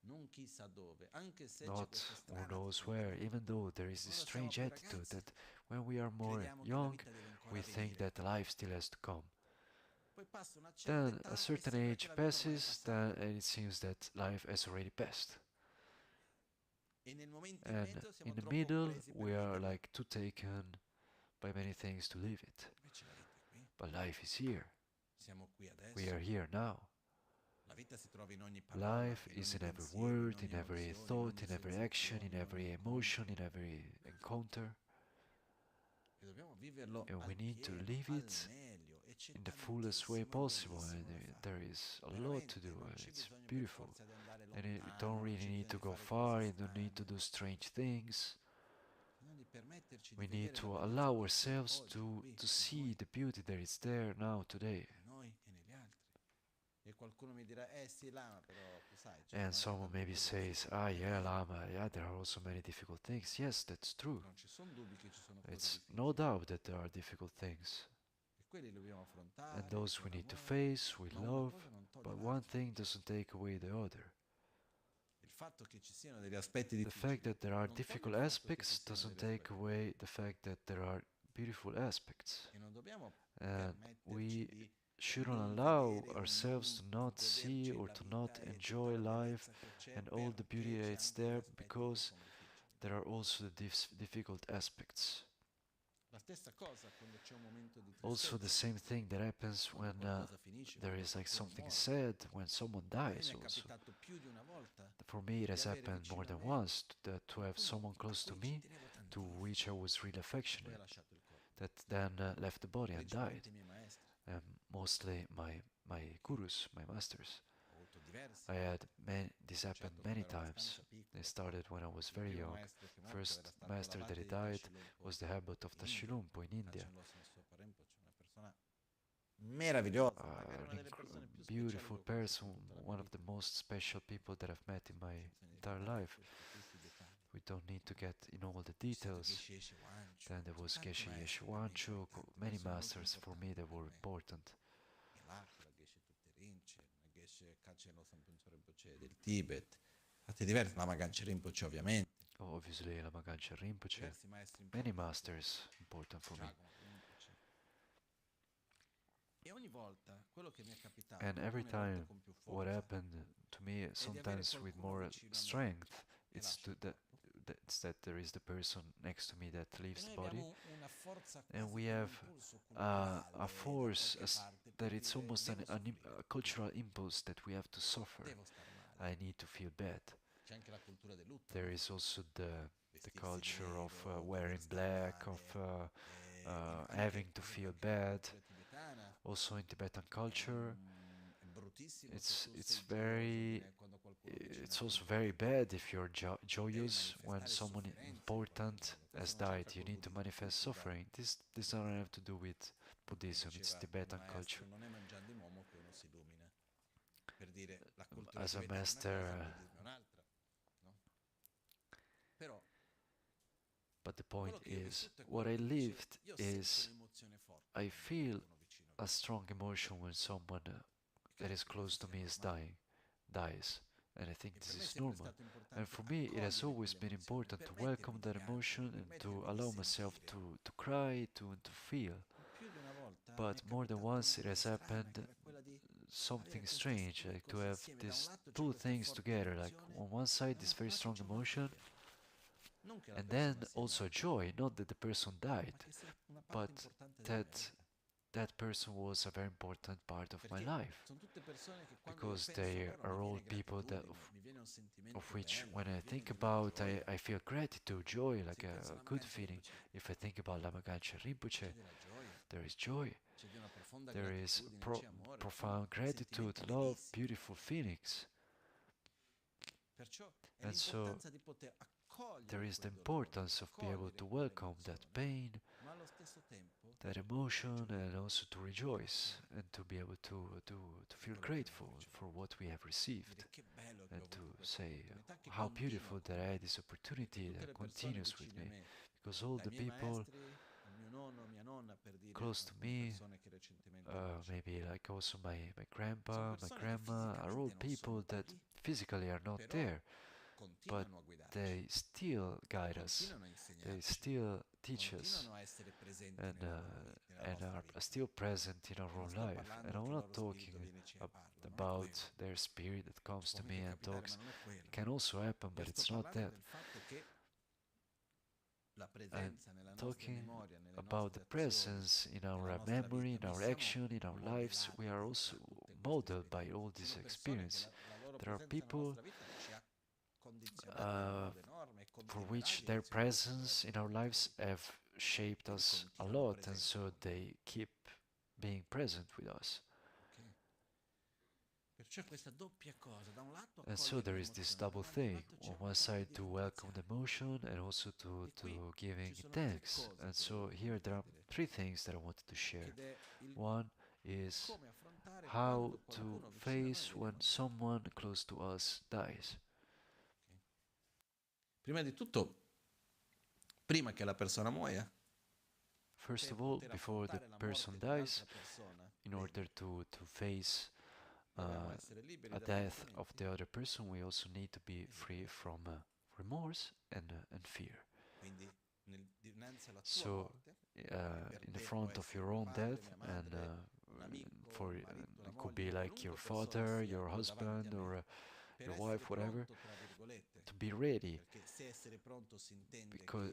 Non chissà dove, anche se c'è Not questa who strana knows attitudine. where, even though there is this Quando siamo strange più attitude ragazzi, that when we are more crediamo che la young, vita deve ancora we think venire. that life still has to come. Poi passa una certa Then a età e certain sembra che age la vita ormai è passes, passata. then and it seems that life has already passed. E nel momento in And mezzo siamo in the troppo middle, presi per we are viverla. like too taken by many things to live it. Invece la vita è qui. But life is here. Siamo qui adesso. We are here now. La vita si trova in ogni parola, Life in is ogni in every pensiero, in word, ogni in every emozione, in thought, ogni in every action, sensazione, in in ogni every emotion, incontro. in every encounter. E dobbiamo viverlo And we al need to pieno, live al it meglio. E c'è in the fullest way tantissimo e possible, bellissimo and da fare. there is a lot to Veramente, do, non and c'è it's bisogno per beautiful. forza di andare And you lontano, don't non really c'è need bisogno to di go fare cose far, you don't need to strane. do strange things. Bisogna di permetterci di We need vedere la to bellezza allow che c'è ourselves oggi, qui, to in see noi, the beauty that is there now, today. in noi e negli altri. E qualcuno mi dirà, sì, Lama, però tu sai, ci sono And anche someone tante maybe cose says, difficili. ah, È yeah, vero, Lama, yeah, there are also many difficult things. Yes, that's true. non ci sono dubbi che ci sono cose It's difficili. no doubt that there are difficult things. E quelli li dobbiamo And affrontare those we con need to amore, face with ma una love, cosa non toglie but one l'altra. thing doesn't take away the other. Il fatto che ci siano degli aspetti The fact difficili that there are non toglie difficult il fatto che ci aspects siano doesn't degli take aspetti away the fact that there are beautiful aspects. e non dobbiamo And permetterci we di shouldn't non allow vedere o ourselves to non not see goderci or la to not vita e tutta enjoy la life bellezza che c'è and all the perché beauty c'è that's anche gli there aspetti che because sono difficili. there are also the difficult aspects. La stessa cosa quando c'è un momento di Also, the tristezza, same thing that happens quando when qualcosa finisce, there quando is like qualcuno something muore. sad, when someone A me dies mi è also. capitato più di una volta For me, it di has avere happened more vicino a than me once to have qualcuno someone a close to cui ci me tenevo to tantissimo which I was really e poi ha affectionate. lasciato il corpo. that then left the body and died. Principalmente i miei maestri, Mostly my gurus, my masters. ho avuto diversi. I had this happened Certo, many quando ero times. abbastanza They piccolo, started when I was il very primo young. maestro che è morto era First stato master that l'abate he di died Tashilhunpo was the abbot of in India. Tashilhunpo in India. Cancelloso nel suo Rinpoche, una persona meravigliosa, magari una An delle persone più speciali che beautiful ho conosciuto person, in tutta la mia one of vita, the most special people that I've met in my senza entire entrare in life. tutti i dettagli. We don't need to get in all the C'è stato details. Geshe Wanchu, Then there was tanti Geshe maestri per me Yeshuanchu, importanti, many persone molto masters for me importanti that per were me. important. La Geshe Tutterinche, la Geshe Cancelloso Rinpoche del Tibet, fatti diversi, Lama Gangchen Rinpoche ovviamente, Obviously, Lama Gangchen Rinpoche, diversi maestri many importanti, masters important for me. Dragomar Rinpoche. E ogni volta quello che mi è capitato, And every alcune volte time, con più what forza, happened to me, è di avere sometimes with qualcuno more vicino a me strength, che it's lascia il that corpo. it's that there is the person next to me that E leaves noi the body, abbiamo una forza and quasi we come un have impulso a culturale da force qualche parte per that it's dire almost devo a soffrire, cultural impulse that we have to suffer. devo star male. I need to feel bad. C'è anche la cultura del lutto, There no? is also the Vestirsi di culture of nero, dover wearing star black, of male. having Anche, to per esempio, feel anche nella bad. cultura tibetana Also in Tibetan è, culture, è bruttissimo se tu it's sei gioioso very quando qualcuno vicino a it's te also muore. very bad if you're Devi joyous when manifestare someone sofferenza in qualche important modo. has Questo non died. c'entra You col need to buddismo, manifest cultura. suffering. This doesn't have to do with Mi Buddhism. It's diceva un Tibetan culture. maestro, non è mangiando in uomo che uno si illumina. Per dire, la cultura As a tibetana è una master, cosa, il buddismo è un'altra, no? Però but the quello point che io ho is, vissuto è what quello I che dice, lived io sento is un'emozione forte I quando feel qualcuno vicino a a me strong emotion when someone that is close to me is dies, and I think e this per me è is sempre normal. stato And importante for me, it has accogliere always been quell'emozione, important to welcome permettermi di that piangere, emotion and to permettermi di allow myself sentire. to cry, to feel. E più di una volta mi But è more than capitata una once, it cosa has strana, che happened era quella di avere something queste strange, due like to cose have insieme. Da un these lato c'è two questa things forte together, like emozione, on one side, this very dall'altro strong lato c'è emotion, gioia. Non che la and then persona sia also morta, joy. Not that the person died, ma che sia una parte but importante della mia that vita. that person was a very important part of my Perché life, sono tutte persone che quando io because penso a they loro mi are all viene people that gratitudine, mi viene un of sentimento which bello, when I mi viene think di nuovo about, gioia. I feel gratitude, joy, like Se penso a alla good Gangchen feeling. Rinpoche, If I think about Lama Gangchen Rinpoche, c'è della gioia, there is joy, c'è di una profonda there is gratitudine, c'è amore, sono profound gratitude, sentimenti love, bellissimi. beautiful feelings. Perciò è And so l'importanza di poter there accogliere is the quel dolore, importance of being able to accogliere welcome that quell'emozione, pain, ma allo stesso tempo that emotion, and gioire also to di quello che rejoice abbiamo, and to be able to di feel quello che abbiamo grateful for ricevuto. what we have received, Dire che bello che ho and to avuto questa say opportunità che how continua beautiful con that I me, had this perché opportunity tutte that le persone continues with vicine a me, me, because all dai the miei people maestri, al mio nonno, mia nonna, per dire close to alcune me, persone che recentemente ho conosciuto, maybe like also my sono grandpa, my persone che grandma, are all fisicamente non people sono più that lì, physically are not però there, but continuano a guidarci, they still guide us, continuano a they insegnarci, still teach us, continuano a essere presenti nella nella and nostra are vita. still present in our E non own sto life. And parlando I'm che il not loro spirito talking viene e ci parla, non è quello. about their spirit that comes Può to me anche and capitare, ma talks. non è It quello. can also happen, Io but sto it's not parlando that. del fatto che la I'm presenza nella nostra talking memoria, nelle about the nostre azioni, presence in nella our nostra memory, vita, in noi our siamo action, in our lives. We are modellati also da tutte queste modeled by all esperienze. this Sono persone che experience. la loro There are presenza nella people nostra vita ci ha condizionati in un modo enorme e for continuerà a which their direzionarci per il presence resto in della our nostra lives vita. have shaped Quindi us a continuano lot, and presenti so con noi. they keep being present with us. Ok? Perciò questa doppia cosa, da un lato And so accogliere there is this l'emozione, double dall'altro thing. lato c'è On una one parte side, di to welcome the ringraziare. emotion, and also E qui to giving ci sono tre thanks. cose And che so volevo here there are condividere, three things that I wanted to share. ed è il One is come affrontare how quando to qualcuno vicino a noi face viene when mangiato. someone close to us dies. Ok? Prima di tutto, prima che la persona muoia, First per of all, poter before the affrontare la person morte di dies, un'altra persona, in order to face dobbiamo essere liberi a da death of sentimenti. the other person, we also need to be free from remorse and fear. Quindi dinanzi alla tua So, morte, che per in the te può front of essere your mio own padre, death, mia and madre, un amico, for un marito, una it could moglie, be like your qualunque persona father, sia your che ho davanti a husband, or me, per your essere wife, whatever, pronto, tra virgolette, to be ready. perché se essere pronto si intende Because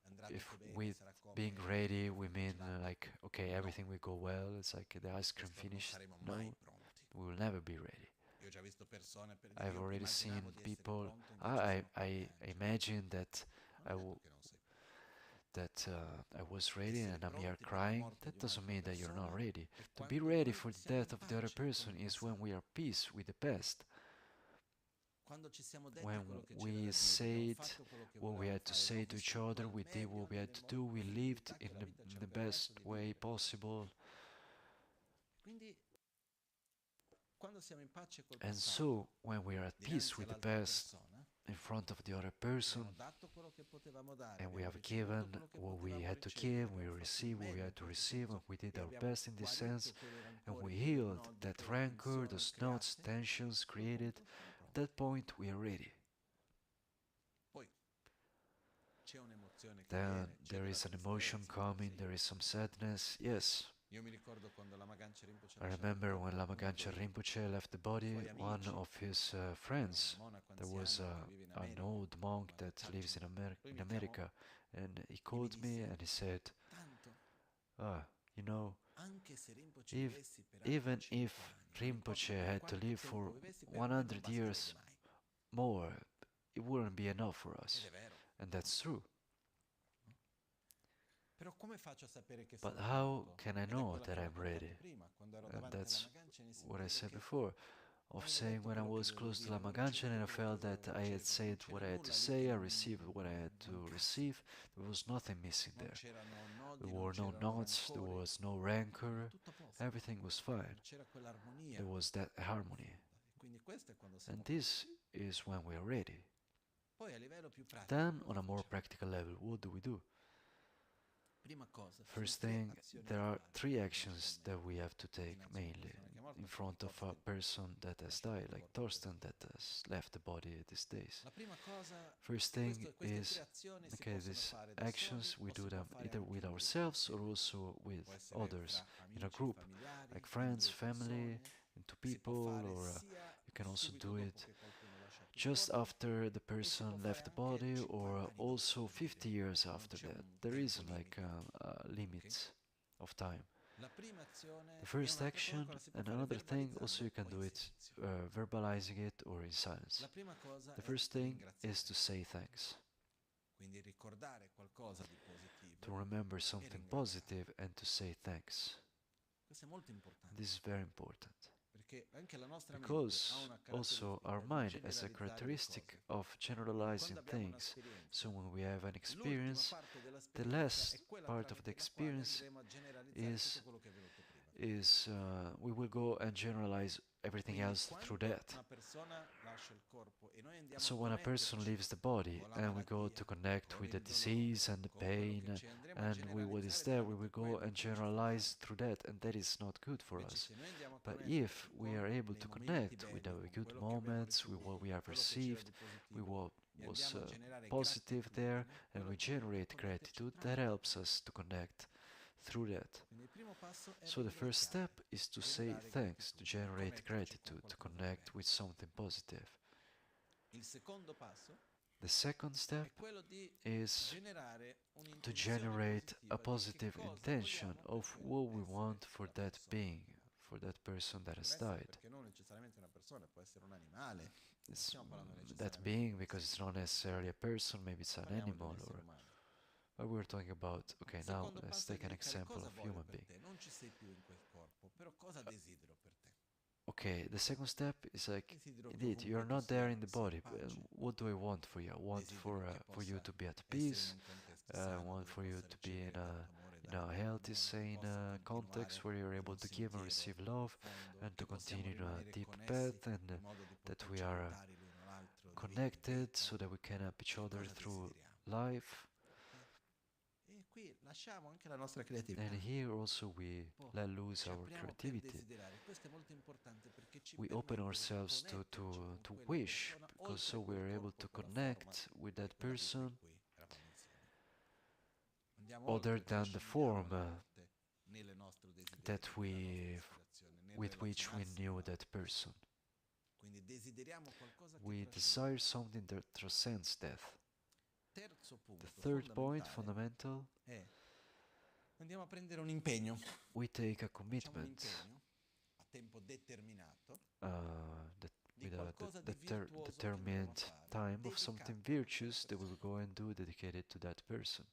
andrà if tutto bene, with sarà being come ready un we frutto mean gelato, like okay, no, everything will go well. It's like the ice cream questo non finished. saremo mai No, pronti. we will never be ready. Io ho già visto persone, per dire, I've io already immaginavo seen di essere people. pronto, invece sono qua a I piangere. imagine that Non I è detto will. che non sei pronto. that I was ready and I'm here crying, that doesn't mean that you're not ready. To be ready for the death of the other person is when we are at peace with the past. When we said what we had to say to each other, we did what we had to do, we lived in the best way possible. And so, when we are at peace with the past in front of the other person, and we have given what we had to give, we received what we had to receive, and we did our best in this sense, and we healed that rancor, those knots, tensions created, at that point we are ready. Then there is an emotion coming, there is some sadness, yes. I remember when Lama Gangchen Rinpoche left the body, one of his friends, there was an old monk that lives in America, and he called me and he said, you know, if, even if Rinpoche had to live for 100 years more, it wouldn't be enough for us. And that's true. But how can I know that I'm ready? And that's what I said before, of saying when I was close to Lama Gangchen and I felt that I had said what I had to say, I received what I had to receive, there was nothing missing there. There were no knots, there was no rancor, everything was fine. There was that harmony. And this is when we are ready. Then, on a more practical level, what do we do? First thing, there are 3 actions that we have to take mainly in front of a person that has died, like Thorsten that has left the body these days. First thing is, okay, these actions, we do them either with ourselves or also with others in a group, like friends, family, and 2 people, or you can also do it just after the person left the body or also 50 years after that. There isn't like a limit of time. The first action, and another thing, also you can do it verbalizing it or in silence. The first thing is to say thanks. To remember something positive and to say thanks. This is very important. Because also our mind has a characteristic of generalizing things. So when we have an experience, the last part of the experience is we will go and generalize everything else through that. So when a person leaves the body and we go to connect with the disease and the pain and what is there, we will go and generalize through that, and that is not good for us. But if we are able to connect with our good moments, with what we have received, with what was positive there, and we generate gratitude, that helps us to connect through that. So the first step is to say thanks, to generate gratitude, to connect with something positive. The second step is to generate a positive intention of what we want for that being, for that person that has died. It's that being because it's not necessarily a person, maybe it's an animal, or but we're talking about, okay, now let's take an example of human being. Okay, the second step is like, indeed, you're not there in the body, but what do I want for you? I want for you to be at peace, I want for you to be in a healthy, sane context where you're able to give and receive love and to continue in a deep path, and that we are connected so that we can help each other through life. And here also we let loose our creativity. We open ourselves to wish, because so we are able to connect with that person other than the form that with which we knew that person. We desire something that transcends death. The third point, fundamental, we take a commitment with a determined time of something virtuous that we will go and do dedicated to that person.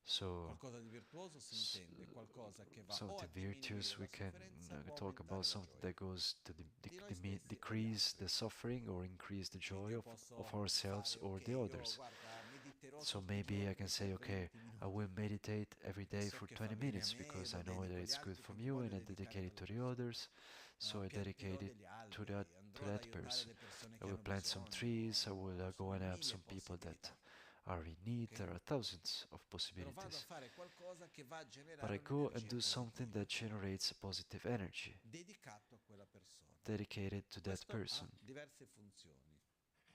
So, Qualcosa di virtuoso si s- intende qualcosa che va o a something virtuous, diminuire we la can sofferenza o talk about aumentare la something gioia that goes to di noi stessi o degli decrease altri. the suffering or increase the Quindi joy io of posso ourselves fare, or ok, the io others. guarda, mediterò So tutti i maybe I giorni can say, per okay, 20 I will minuti meditate every e day so for che fa 20 bene a minutes me e because lo I know that dedico agli it's good altri for quando me and voglio I dedicare a dedicate it quelle to the persone. others. So I Pianterò dedicate it degli alberi, to andrò ad that aiutare person. le persone I che will hanno plant some trees, I will bisogno. go Sono and help mille some people that possibilità, are in need. ok? There are thousands of Però vado a possibilities. fare qualcosa che va a But generare I go and un'energia do something positiva, that generates positive energy, dedicato a quella persona. dedicated to that Questo ha person. diverse funzioni.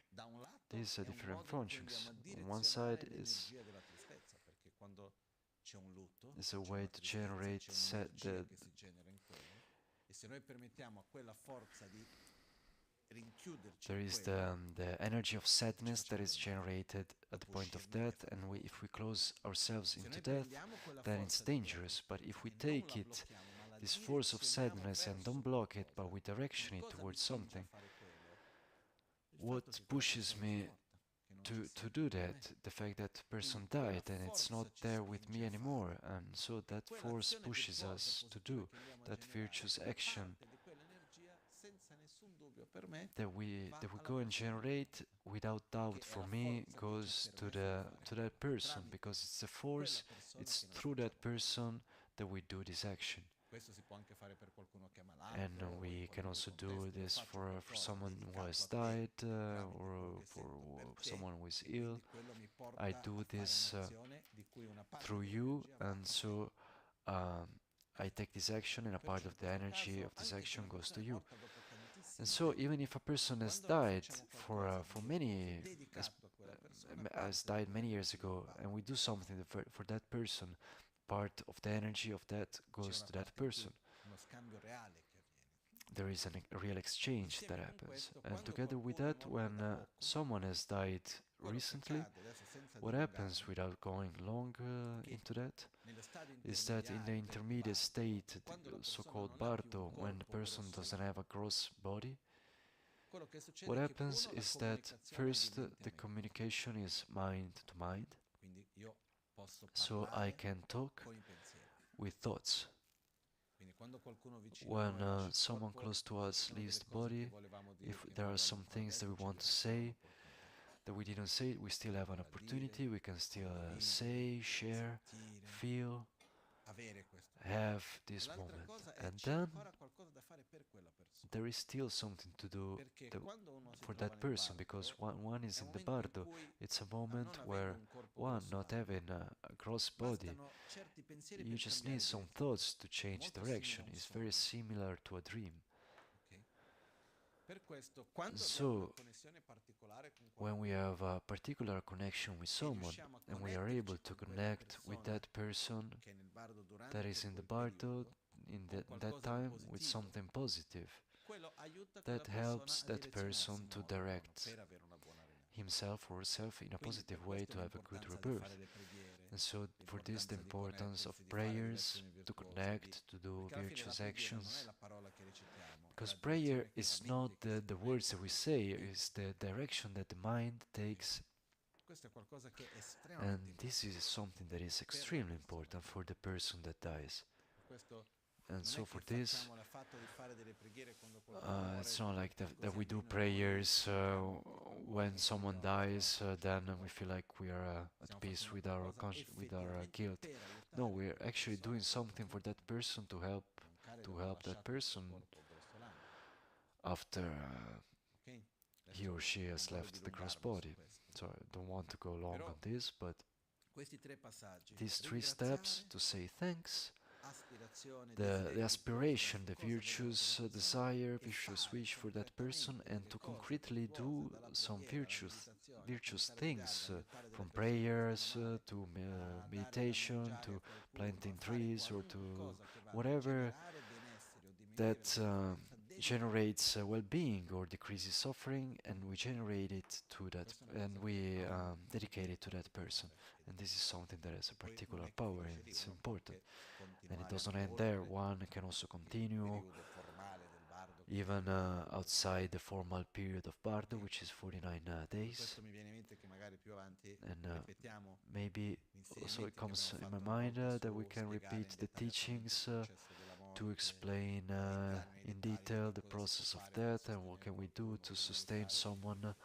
Da un lato These are è un different modo in cui andiamo functions. a On one side direzionare is l'energia della tristezza, perché quando c'è un lutto, is a c'è way una to tristezza, generate c'è un'energia che si genera in quello, e se noi permettiamo a quella forza di rinchiuderci there in is quello, the energy of ci sadness that facciamo is del male. generated at the Dopo point of uscirne ne death, fa and del if male. we close ourselves Se into noi death, prendiamo quella then it's forza di quella dangerous. But if tristezza we e non take la it, blocchiamo, ma la this force of direzioniamo sadness, and don't verso block it, but qualcosa, we di direction it cosa mi towards spinge a something, fare quello? Il fatto what che quella pushes persona sia me morta, che non ci sia to più do per me. that, the fact that the Quindi person quella died and it's not forza ci there with spinge me a anymore, fare. and so E that force quell'azione pushes virtuosa, us to positiva do che andiamo a that generare, virtuous una action parte di quell'energia, senza nessun dubbio per me, that va we alla go and persona generate without doubt perché è for la me forza che ci goes permette di fare to that quello, person, tramite because it's the quella force, persona it's che noi through that facciamo quello. person that we do this action. Questo si può anche fare per qualcuno che è And malato o in we can qualunque also do contesto. Io this faccio for qualcosa someone who has dedicato a te died tramite quello or che for sento per te, someone who is e ill. quindi quello mi I porta a do fare this un'azione di cui una parte through you, dell'energia va and a te. so um, I take this action, and a part Perciò of in the questo energy caso, of this anche se action una goes to persona è you. morta dopo And tantissimi so, secoli, even if a person has quando noi died facciamo qualcosa di for virtuoso many has, dedicato a quella persona, has parte di died many years quell'energia ago, va and we a do quella something persona. for that person, part of the energy of that C'è goes una to that parte in cui person. uno scambio reale che avviene. There is a real exchange that Insieme con happens, questo, and quando together with qualcuno è that, morto when da poco, someone has died quello che recently, accade, adesso senza what happens, dilungarmi, without going long che into that, nello stadio is that in the intermediario del intermediate bardo, state, quando the la persona so-called non ha più un bardo, when the corpo person doesn't have a grossolano, gross body, quello che succede what è che happens uno, la is that comunicazione è di first mente a the mente. communication is mind to mind, Quindi io posso so I parlare can talk con i pensieri. with thoughts. Quindi quando qualcuno vicino a When noi lascia il someone corpo, close to ci us sono leaves delle the cose che body, volevamo dire if che there non are abbiamo some ancora things that we detto, ci want to abbiamo ancora say un'opportunità. that we didn't say, we still have an Ancora da dire, opportunity, we can still condividere, say, share, sentire, feel, avere questo have momento. this L'altra moment. cosa è And c'è then ancora qualcosa da fare per quella persona. there is still something to do Perché quando uno si for trova that nel person, because bardo, one è is un in the momento in bardo. cui, It's a non moment avendo where un corpo one, not grossolano, having a gross body, bastano certi pensieri you per just cambiare need some direzione. thoughts to È change molto simile direction. a un It's very sogno. similar to a dream. Ok? Per questo, quando abbiamo una So, connessione particolare con when we qualcuno have a particular connection with e someone riusciamo a and we are able connetterci to con quella connect with persona that person che è nel bardo that durante is in the quel bardo periodo, in con that qualcosa di time with positivo, something positive, quello aiuta quella that persona helps a that direzionarsi person in to modo buono direct per avere una buona rinascita. himself or herself in a Quindi positive per way questo to have a good l'importanza di fare rebirth. le preghiere, And so, for this, the l'importanza di importance of connettersi, di fare delle prayers, azioni to virtuose, connect, to do perché alla fine la virtuous preghiera non è actions. la parola che recitiamo, è Because la prayer direzione che la is not mente che si the words connette that we con say, te. it's the direction that the mind Ok? takes. Questo è qualcosa che è estremamente And this importante is something that is per la extremely persona important che for the muore. person that dies. Per questo And non so, è che for this, facciamo il fatto di fare delle preghiere quando qualcuno muore, it's not like that così we do almeno noi prayers entriamo un po' when con someone quell'odio, dies, then we feel like we are at stiamo peace facendo with our qualcosa with our effettivamente guilt. per No, aiutare we're quella actually doing persona che something for that appunto person mancare to dopo ha help that lasciato il suo person corpo grossolano. after Ok? he or Adesso she non has voglio left the gross dilungarmi su body. questo. So I don't want to go long Però on this, but questi tre passaggi, these three steps ringraziare, to say thanks, aspirazione, the desiderio aspiration, virtuoso the verso virtuous quella persona desire, e virtuous fare wish for that person, concretamente and delle to cose concretely virtuose do dalla some preghiera alla meditazione, a virtuous piantare degli things, alberi, aiutare delle from persone che stanno prayers male, to a dare da meditation mangiare a to qualcuno, a planting fare trees or qualunque to cosa che vada a whatever generare benessere o diminuire la that sofferenza, dedicato generates well-being or decreases suffering, and we generate it to that, questa è una and cosa che we non dedicate it to viene that fatto person. sempre ed è And this is difficile. something that has a E poi non particular è che power finisce and lì, it's uno può important. anche And it continuare doesn't anche end there. oltre One can also il continue periodo formale del bardo even outside the formal period of Bardo, which is 49 days. Questo mi viene in mente che magari più avanti And ripetiamo maybe gli also it insegnamenti che comes abbiamo in my fatto una mind volta that we su can spiegare repeat in the dettagliatamente teachings il processo della to morte, explain entrare nei in dettagli detail di the cosa si può process of fare per death and what sostenere can we do qualcuno, to come sustain aiutare, someone.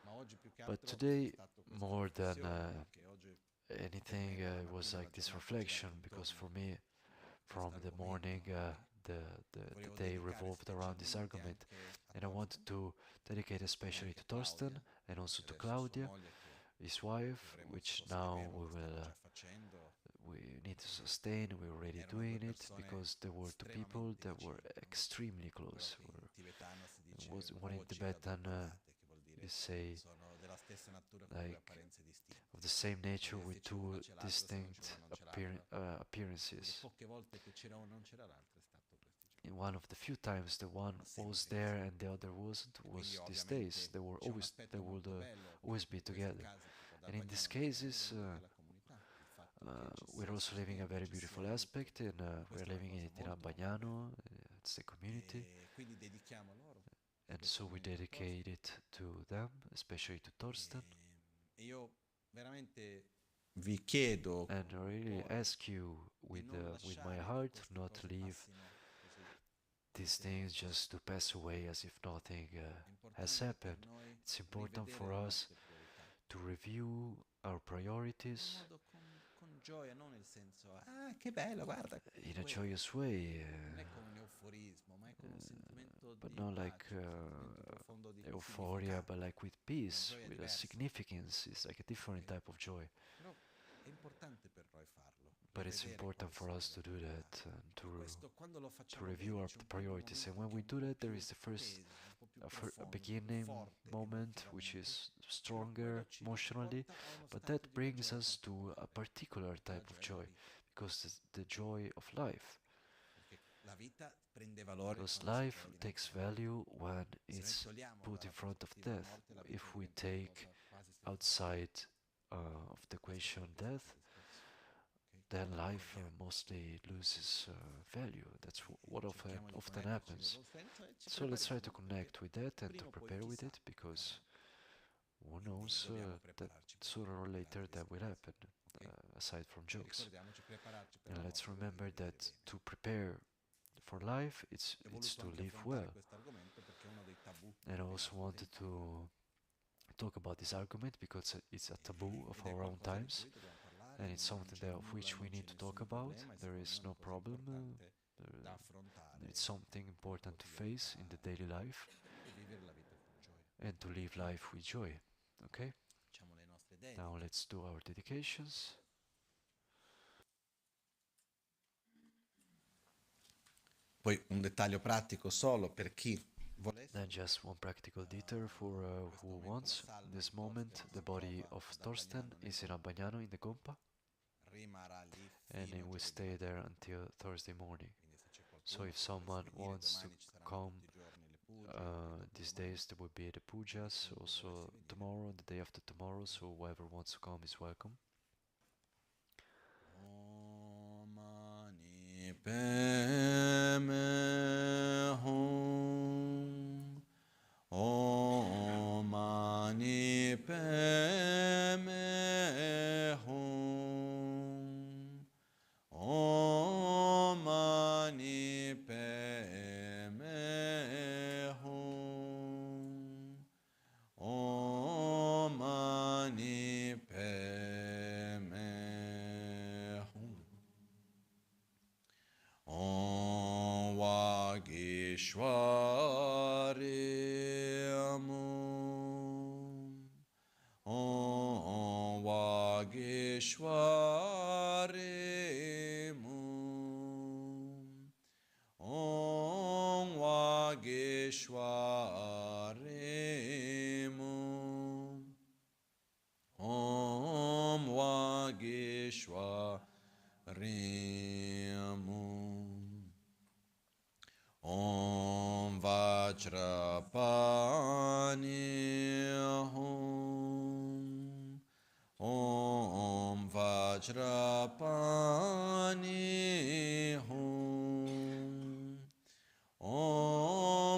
ma oggi più che But altro c'è today, stato questa more than riflessione, no? Che oggi per me anything, dalla it was mattina la like this giornata gira reflection, tutto because intorno for me, a questo from the morning, argomento e the volevo day dedicare revolved around this specialmente argument, anche a and I wanted Torsten to dedicate e especially anche to a Torsten Claudia, and also che to adesso è sua Claudia, moglie, che his wife, dovremo which now sostenere, lo stanno già facendo. we need to sustain. We're already Erano due doing it persone because there were two people estremamente that were vicine, no? extremely Quello close. che in tibetano si It dice was one in voci Tibetan. raddoppiate, che vuol You dire say sono della stessa natura con due like apparenze distinte. of the same Vuol nature dire with se c'è uno two c'è l'altro, se non c'è distinct uno non c'è l'altro. E le appearances. poche volte che c'era uno non c'era l'altro è stato questi giorni. In one of the few times the one Sono was sempre there così. and the other wasn't E quindi was these days. ovviamente c'è un They aspetto would molto bello always be in questi together. casi che da And in these Albagnano mi viene cases, evidente che è la comunità, il fatto che ci we're si also living a sostenga, very ci sia beautiful aiuto. aspect, and we're Questa è una living in cosa it in molto molto bella. Abbagnano. It's the community, E quindi dedichiamo loro, and so we specialmente a dedicate Torsten. it to them, especially to Torsten. E io veramente vi chiedo And I con il really cuore ask you di non with my lasciare che heart queste not to cose leave passino così these things silenziosamente. just to pass away as if nothing È has importante per happened. noi It's important rivedere for le us nostre priorità to review our in un priorities modo con gioia, non nel senso, ah, che bello, guarda, in a quello. joyous way, Non è con un euforismo, ma è con un sentimento but di not like pace, un sentimento profondo di euphoria, but significato, like with una peace, gioia with a diversa. significance. It's like a different Ok? type of joy. Però è importante per noi farlo, But it's rivedere important quali for sono us le to do priorità. that and E questo quando lo to facciamo review bene our c'è un primo priorities. And momento when che è we un do po' that, there più is the first teso, un po' più a profondo, un po' più beginning forte moment which emotivamente, is però quello stronger ci emotionally, riporta a uno but stato that di una brings gioia us to a particolare, particular che è la type of gioia della joy vita. because it's the joy of life. Perché la vita prende valore Because quando si life pone dinanzi takes alla morte. value when Se noi it's togliamo put in dalla front of prospettiva la death. morte, la vita If we diventa una take cosa quasi secondaria. outside of the Questo è equation quello che è stato death, discusso. Ok? then life Ricordiamo. mostly loses value. That's what Cerchiamo di often connetterci nel happens. buon senso e ci So let's try to prepariamo perché connect with that and to prima o poi prepare with chissà it, accadrà. because who Quindi knows dobbiamo that prepararci per sooner or le later grandi that will sorprese. happen, Ok? aside from E jokes. ricordiamoci, prepararci per la And let's morte vuol dire remember vivere that bene. to prepare for life, Ho it's voluto to anche live affrontare well. questo argomento perché è uno dei tabù And I dei also nostri wanted tempi to talk about this argument because it's a taboo of ed è our own qualcosa di times, cui dobbiamo parlare, and it's non something c'è that of nulla, which we non c'è need to talk nessun about. problema e There secondo me is è una no cosa problem. importante da It's affrontare something con important to face in the quotidianità daily life e vivere la vita con gioia. and to live Ok? life with joy. Okay? Facciamo le nostre Now dediche. let's do our dedications. Poi un dettaglio pratico solo per chi volesse. Then just one practical detail for In questo who momento la wants. salma This di moment, Torsten the si body trova of ad Torsten Abbagnano nel is in Gompa. Abbagnano in the Gompa, Rimarrà lì and he fino a will giovedì stay there mattina. until Thursday morning. Quindi se c'è So qualcuno if che volesse someone venire, wants to domani ci saranno come, tutti i giorni le puja, anche these dopodomani. days there will be the Quindi pujas, chiunque volesse also venire. tomorrow and the day after tomorrow, Ok? so whoever wants to come is welcome. Om Mani Padme Hum. Om Mani Padme Hum. Om Mani Padme Hum. Om Mani Padme Hum. Om Vagishvari Mum. Om Vagishvari Mum. Om Vagishvari Mum. Om Vagishvari Mum. Om Vajrapani Hum. Om Vajrapani Hum. Om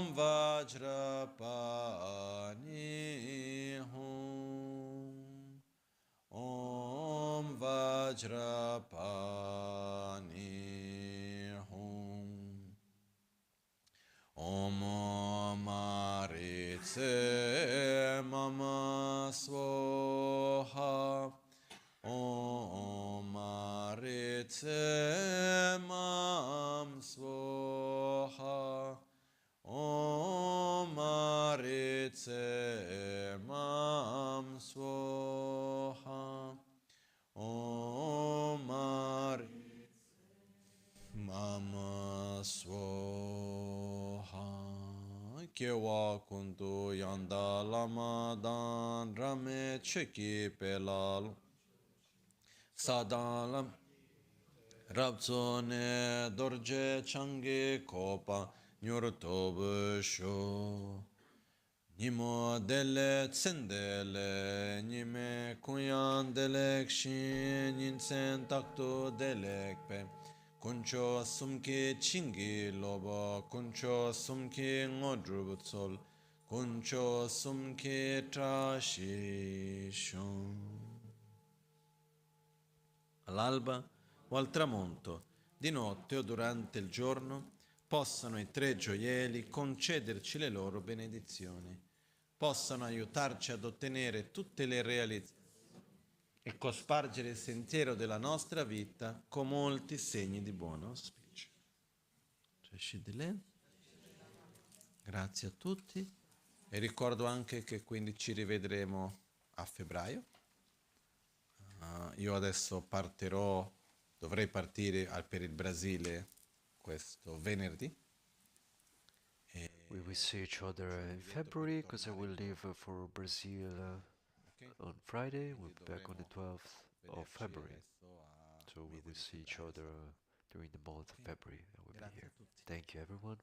Vajrapani Hum Om Maritse Mama Svoha Om Maritse Mam Svoha Om Maritse Mam Svoha Om Maritse Mama Svoha Kyewa Kuntu Yanda Lama Dan Rame Cheki Pelal Sadalam Rabzone Dorje Changi Kopa Nyurtobu Sho Nimo Dele Tsendele Nime Kuyan Delek Shin Yinsen Takto Delek Pe Kuncho Sumki Chingi Loba Kuncho Sumki Ngodrubutsol Kuncho Sumki Trashishon All'alba o al tramonto, di notte o durante il giorno, possano i tre gioielli concederci le loro benedizioni, possano aiutarci ad ottenere tutte le realizzazioni e cospargere il sentiero della nostra vita con molti segni di buon auspicio. Grazie a tutti e ricordo anche che quindi ci rivedremo a febbraio. Io adesso dovrei partire per il Brasile questo venerdì. We will see each other in February because I will leave for Brazil on Friday. We'll be back on the 12th of February. So we will see each other during the month of February. I will be here. Thank you, everyone.